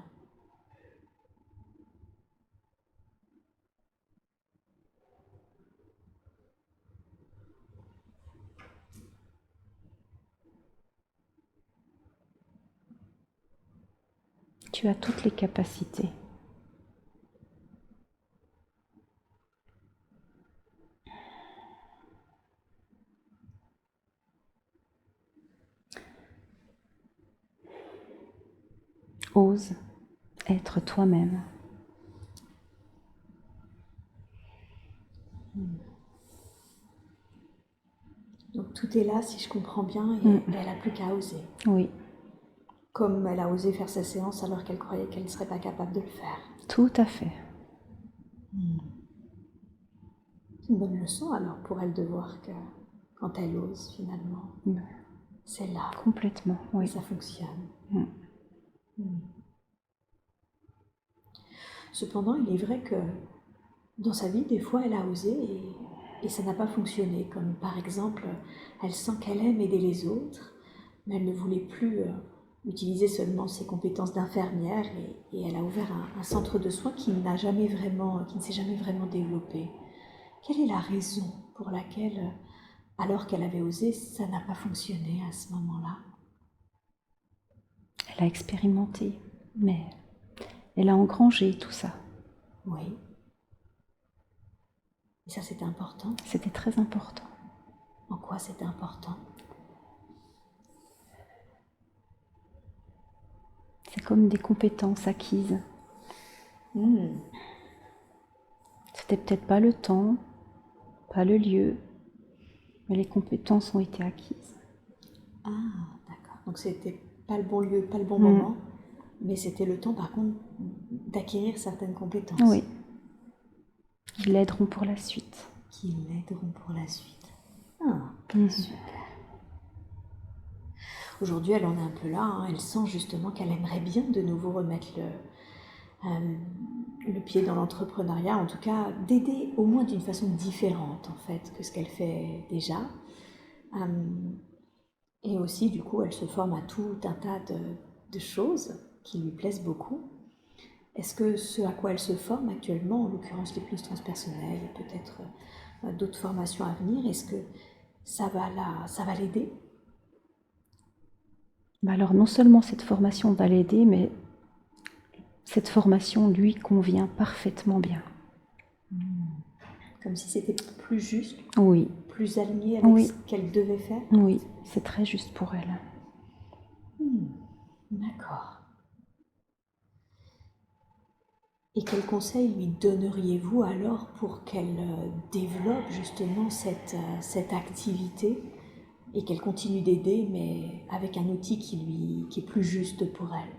Tu as toutes les capacités. Ose être toi-même. Donc tout est là, si je comprends bien, et elle n'a plus qu'à oser. Oui. Comme elle a osé faire sa séance alors qu'elle croyait qu'elle ne serait pas capable de le faire. Tout à fait. C'est une bonne leçon alors pour elle de voir que quand elle ose finalement, c'est là. Complètement, oui. Et ça fonctionne. Cependant, il est vrai que dans sa vie, des fois, elle a osé et ça n'a pas fonctionné. Comme par exemple, elle sent qu'elle aime aider les autres, mais elle ne voulait plus utiliser seulement ses compétences d'infirmière et elle a ouvert un centre de soins qui ne s'est jamais vraiment développé. Quelle est la raison pour laquelle, alors qu'elle avait osé, ça n'a pas fonctionné à ce moment-là? Elle a expérimenté, mais elle a engrangé tout ça. Oui. Et ça, c'était important? C'était très important. En quoi c'était important? C'est comme des compétences acquises. C'était peut-être pas le temps, pas le lieu, mais les compétences ont été acquises. Ah, d'accord. Donc c'était pas le bon lieu, pas le bon moment, mais c'était le temps par contre d'acquérir certaines compétences. Oui. Qui l'aideront pour la suite. Qui l'aideront pour la suite. Ah, super. Aujourd'hui, elle en est un peu là. Elle sent justement qu'elle aimerait bien de nouveau remettre le pied dans l'entrepreneuriat, en tout cas d'aider au moins d'une façon différente en fait que ce qu'elle fait déjà. Et aussi, du coup, elle se forme à tout un tas de choses qui lui plaisent beaucoup. Est-ce que ce à quoi elle se forme actuellement, en l'occurrence l'hypnose transpersonnelle et peut-être d'autres formations à venir, est-ce que ça va l'aider? Alors non seulement cette formation va l'aider, mais cette formation lui convient parfaitement bien. Comme si c'était plus juste, oui. Plus aligné avec ce qu'elle devait faire? Oui, c'est très juste pour elle. D'accord. Et quel conseil lui donneriez-vous alors pour qu'elle développe justement cette activité et qu'elle continue d'aider, mais avec un outil qui est plus juste pour elle?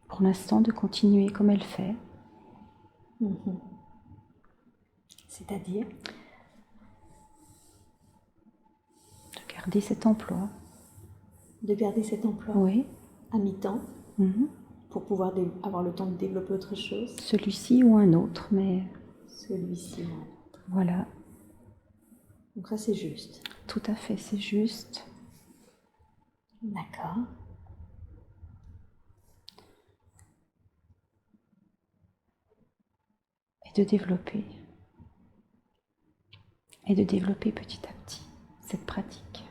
Pour l'instant, de continuer comme elle fait. C'est-à-dire? De garder cet emploi. De garder cet emploi? Oui. À mi-temps? Pour pouvoir avoir le temps de développer autre chose? Celui-ci ou un autre, mais... Celui-ci ou un autre. Voilà. Donc ça, c'est juste. Tout à fait, c'est juste. D'accord. Et de développer. Et de développer petit à petit cette pratique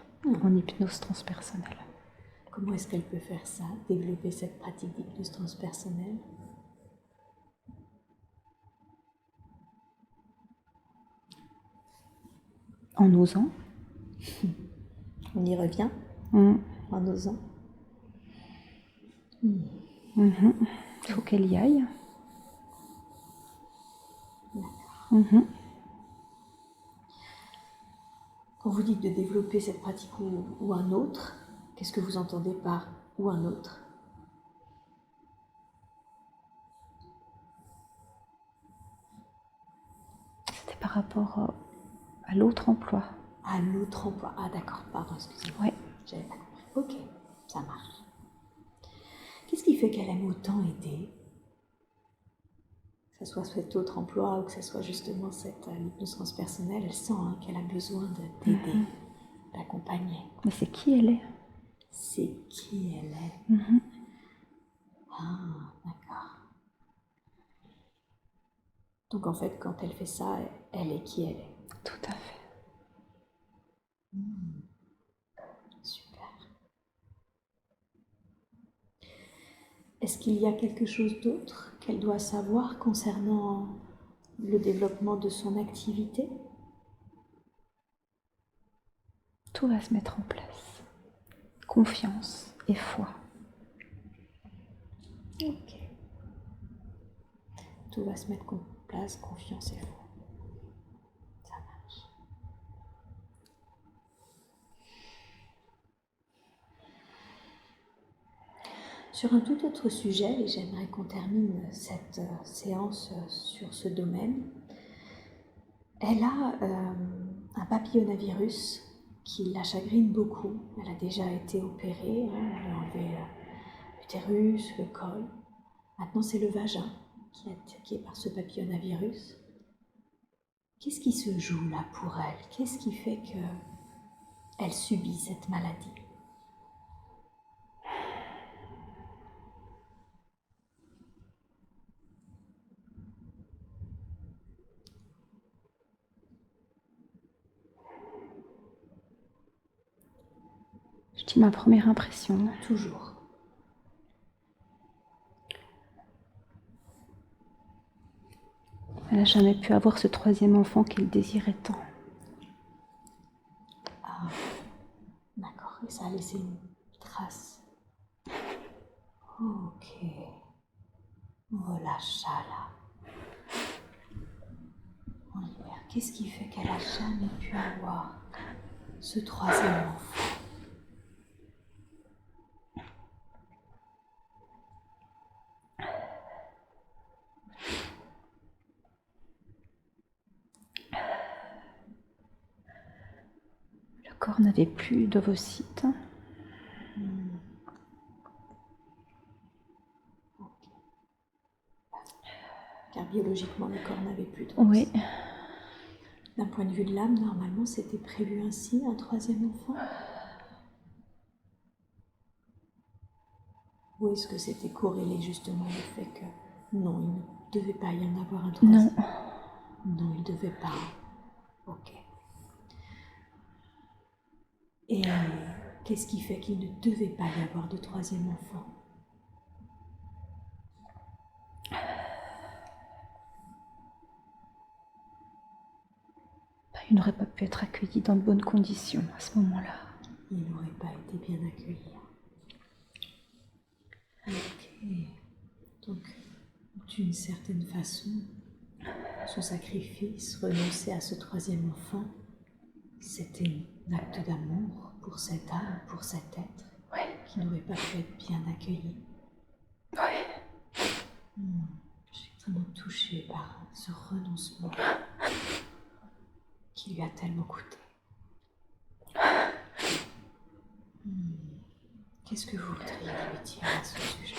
en hypnose transpersonnelle. Comment est-ce qu'elle peut faire ça, développer cette pratique d'hypnose transpersonnelle? En osant. On y revient? En osant? Il faut qu'elle y aille. D'accord. Mhm. Quand vous dites de développer cette pratique ou un autre, qu'est-ce que vous entendez par ou un autre? C'était par rapport à l'autre emploi. À l'autre emploi. Ah d'accord, pardon, excusez-moi. Oui. J'avais pas compris. Ok, ça marche. Qu'est-ce qui fait qu'elle aime autant aider? Que ce soit cet autre emploi ou que ce soit justement cette hypnose transpersonnelle, elle sent qu'elle a besoin d'aider, d'accompagner. Mais c'est qui elle est. C'est qui elle est. Ah, d'accord. Donc en fait, quand elle fait ça, elle est qui elle est. Tout à fait. Super. Est-ce qu'il y a quelque chose d'autre qu'elle doit savoir concernant le développement de son activité? Tout va se mettre en place. Confiance et foi. Ok. Tout va se mettre en place, confiance et foi. Ça marche. Sur un tout autre sujet, et j'aimerais qu'on termine cette séance sur ce domaine, elle a un papillomavirus qui la chagrine beaucoup. Elle a déjà été opérée, on lui a enlevé l'utérus, le col. Maintenant, c'est le vagin qui est attaqué par ce papillomavirus. Qu'est-ce qui se joue là pour elle? Qu'est-ce qui fait qu'elle subit cette maladie? Je dis ma première impression. Toujours. Elle n'a jamais pu avoir ce troisième enfant qu'elle désirait tant. Ah, d'accord. Et ça a laissé une trace. Ok. Relâche ça là. On libère. Qu'est-ce qui fait qu'elle a jamais pu avoir ce troisième enfant? Le corps n'avait plus d'ovocytes. Ok. Car biologiquement, le corps n'avait plus de Oui. D'un point de vue de l'âme, normalement, c'était prévu ainsi, un troisième enfant? Ou est-ce que c'était corrélé justement au fait que non, il ne devait pas y en avoir un troisième? Non, il ne devait pas. Ok. Et qu'est-ce qui fait qu'il ne devait pas y avoir de troisième enfant? Il n'aurait pas pu être accueilli dans de bonnes conditions à ce moment-là. Il n'aurait pas été bien accueilli. Ok. Donc, d'une certaine façon, son sacrifice, renoncer à ce troisième enfant, c'était un acte d'amour pour cette âme, pour cet être, qui n'aurait pas pu être bien accueilli. Je suis extrêmement touchée par ce renoncement qui lui a tellement coûté. Qu'est-ce que vous voudriez lui dire à ce sujet?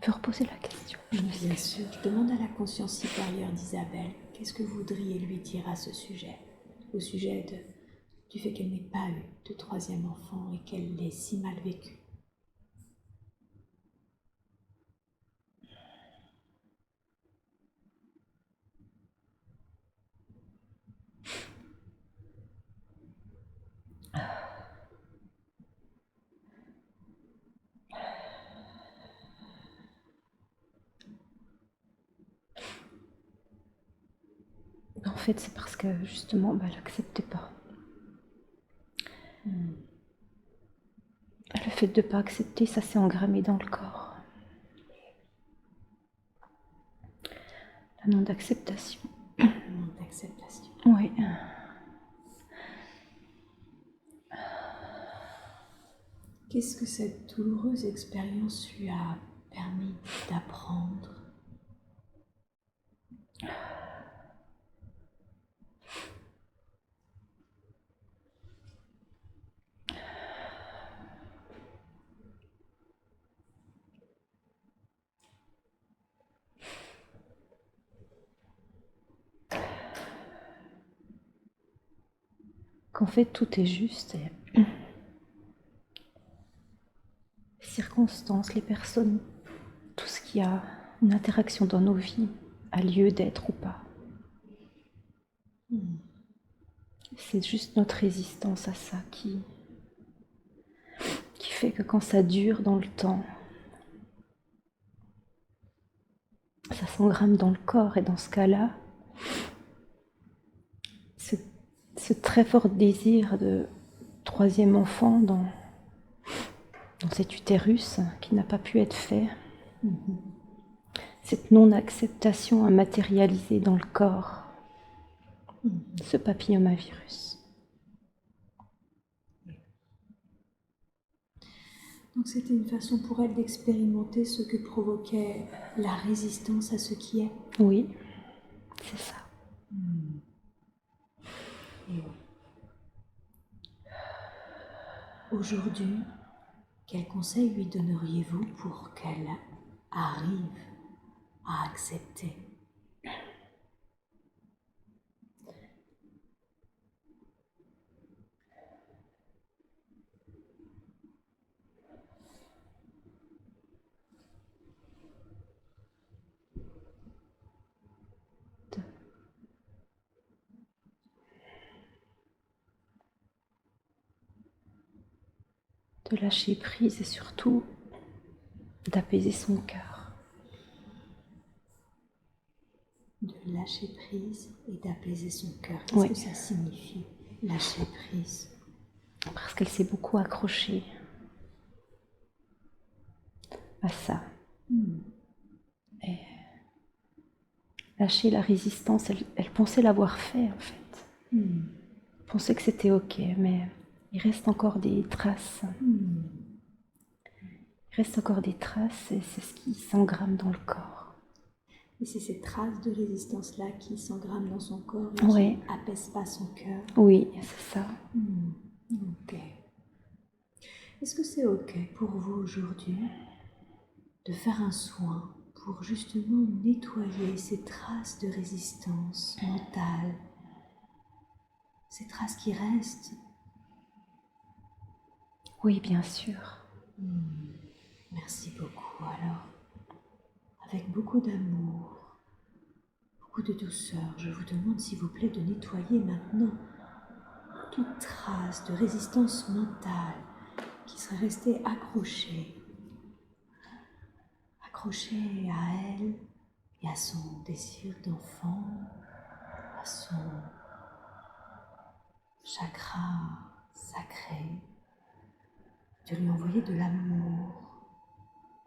peux reposer la question. Bien sûr, je demande à la conscience supérieure d'Isabelle, qu'est-ce que vous voudriez lui dire à ce sujet, au sujet du fait qu'elle n'ait pas eu de troisième enfant et qu'elle l'ait si mal vécu. En fait, c'est parce que justement, elle n'acceptait pas. Le fait de ne pas accepter, ça s'est engrammé dans le corps. La non-d'acceptation. Non-d'acceptation. Oui. Qu'est-ce que cette douloureuse expérience lui a permis d'apprendre? Qu'en fait, tout est juste. Et les circonstances, les personnes, tout ce qui a une interaction dans nos vies a lieu d'être ou pas. C'est juste notre résistance à ça qui fait que quand ça dure dans le temps, ça s'engramme dans le corps. Et dans ce cas-là, ce très fort désir de troisième enfant dans cet utérus qui n'a pas pu être fait, cette non-acceptation a matérialisé dans le corps ce papillomavirus. Donc c'était une façon pour elle d'expérimenter ce que provoquait la résistance à ce qui est. Oui, c'est ça. Et aujourd'hui, quel conseil lui donneriez-vous pour qu'elle arrive à accepter? De lâcher prise et surtout d'apaiser son cœur. De lâcher prise et d'apaiser son cœur. Qu'est-ce que ça signifie, lâcher prise? Parce qu'elle s'est beaucoup accrochée à ça. Et lâcher la résistance, elle pensait l'avoir fait en fait. Elle pensait que c'était ok, mais il reste encore des traces. Il reste encore des traces et c'est ce qui s'engramme dans le corps. Et c'est ces traces de résistance-là qui s'engramment dans son corps et qui n'apaisent pas son cœur. Oui, c'est ça. Ok. Est-ce que c'est ok pour vous aujourd'hui de faire un soin pour justement nettoyer ces traces de résistance mentale, ces traces qui restent? Oui, bien sûr. Merci beaucoup. Alors, avec beaucoup d'amour, beaucoup de douceur, je vous demande s'il vous plaît de nettoyer maintenant toute trace de résistance mentale qui serait restée accrochée à elle et à son désir d'enfant, à son chakra sacré, de lui envoyer de l'amour,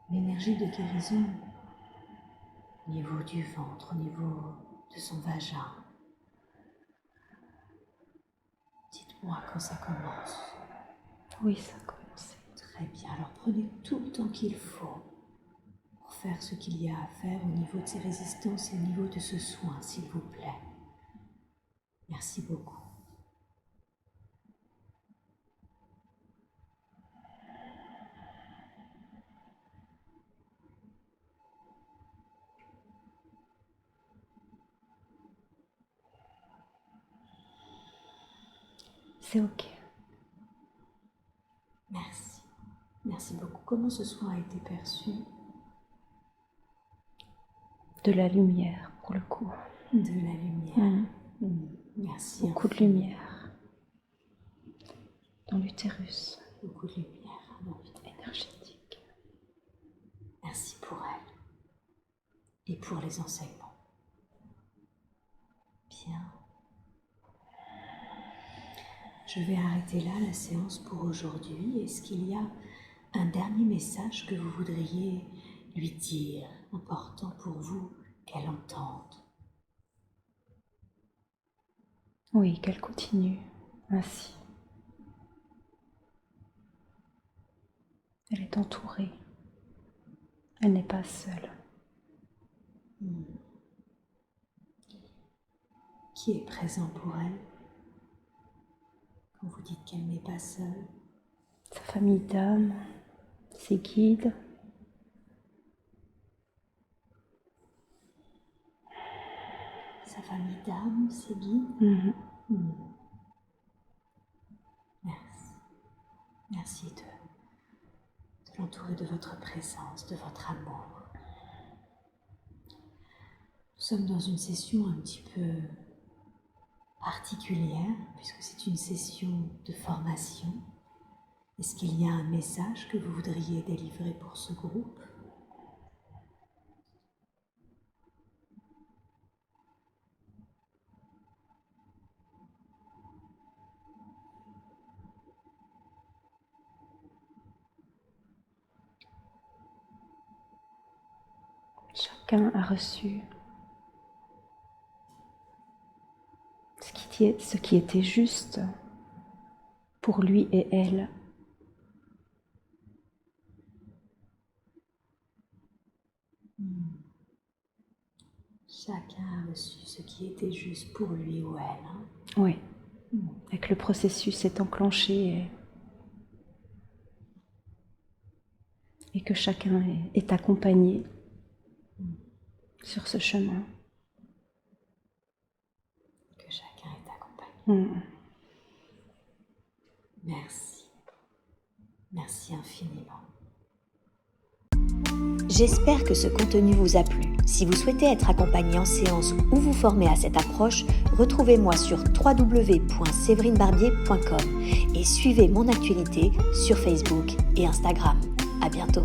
l'énergie de guérison au niveau du ventre, au niveau de son vagin. Dites-moi quand ça commence. Oui, ça a commencé. Très bien, alors prenez tout le temps qu'il faut pour faire ce qu'il y a à faire au niveau de ces résistances et au niveau de ce soin, s'il vous plaît. Merci beaucoup. C'est ok. Merci. Merci beaucoup. Comment ce soin a été perçu? De la lumière, pour le coup. De la lumière. Merci. Beaucoup de lumière. Dans l'utérus. Beaucoup de lumière dans l'utérus. Énergétique. Merci pour elle. Et pour les enseignements. Bien. Je vais arrêter là la séance pour aujourd'hui. Est-ce qu'il y a un dernier message que vous voudriez lui dire, important pour vous qu'elle entende? Oui, qu'elle continue ainsi. Elle est entourée. Elle n'est pas seule. Qui est présent pour elle quand vous dites qu'elle n'est pas seule? Sa famille d'âme, ses guides. Sa famille d'âme, ses guides. Merci. Merci de l'entourer de votre présence, de votre amour. Nous sommes dans une session un petit peu particulière, puisque c'est une session de formation. Est-ce qu'il y a un message que vous voudriez délivrer pour ce groupe? Chacun a reçu ce qui était juste pour lui et elle. Chacun a reçu ce qui était juste pour lui ou elle. Oui, et que le processus est enclenché et que chacun est accompagné sur ce chemin. Que chacun est accompagné. Merci. Merci infiniment. J'espère que ce contenu vous a plu. Si vous souhaitez être accompagné en séance ou vous former à cette approche, retrouvez-moi sur www.séverinebarbier.com et suivez mon actualité sur Facebook et Instagram. À bientôt.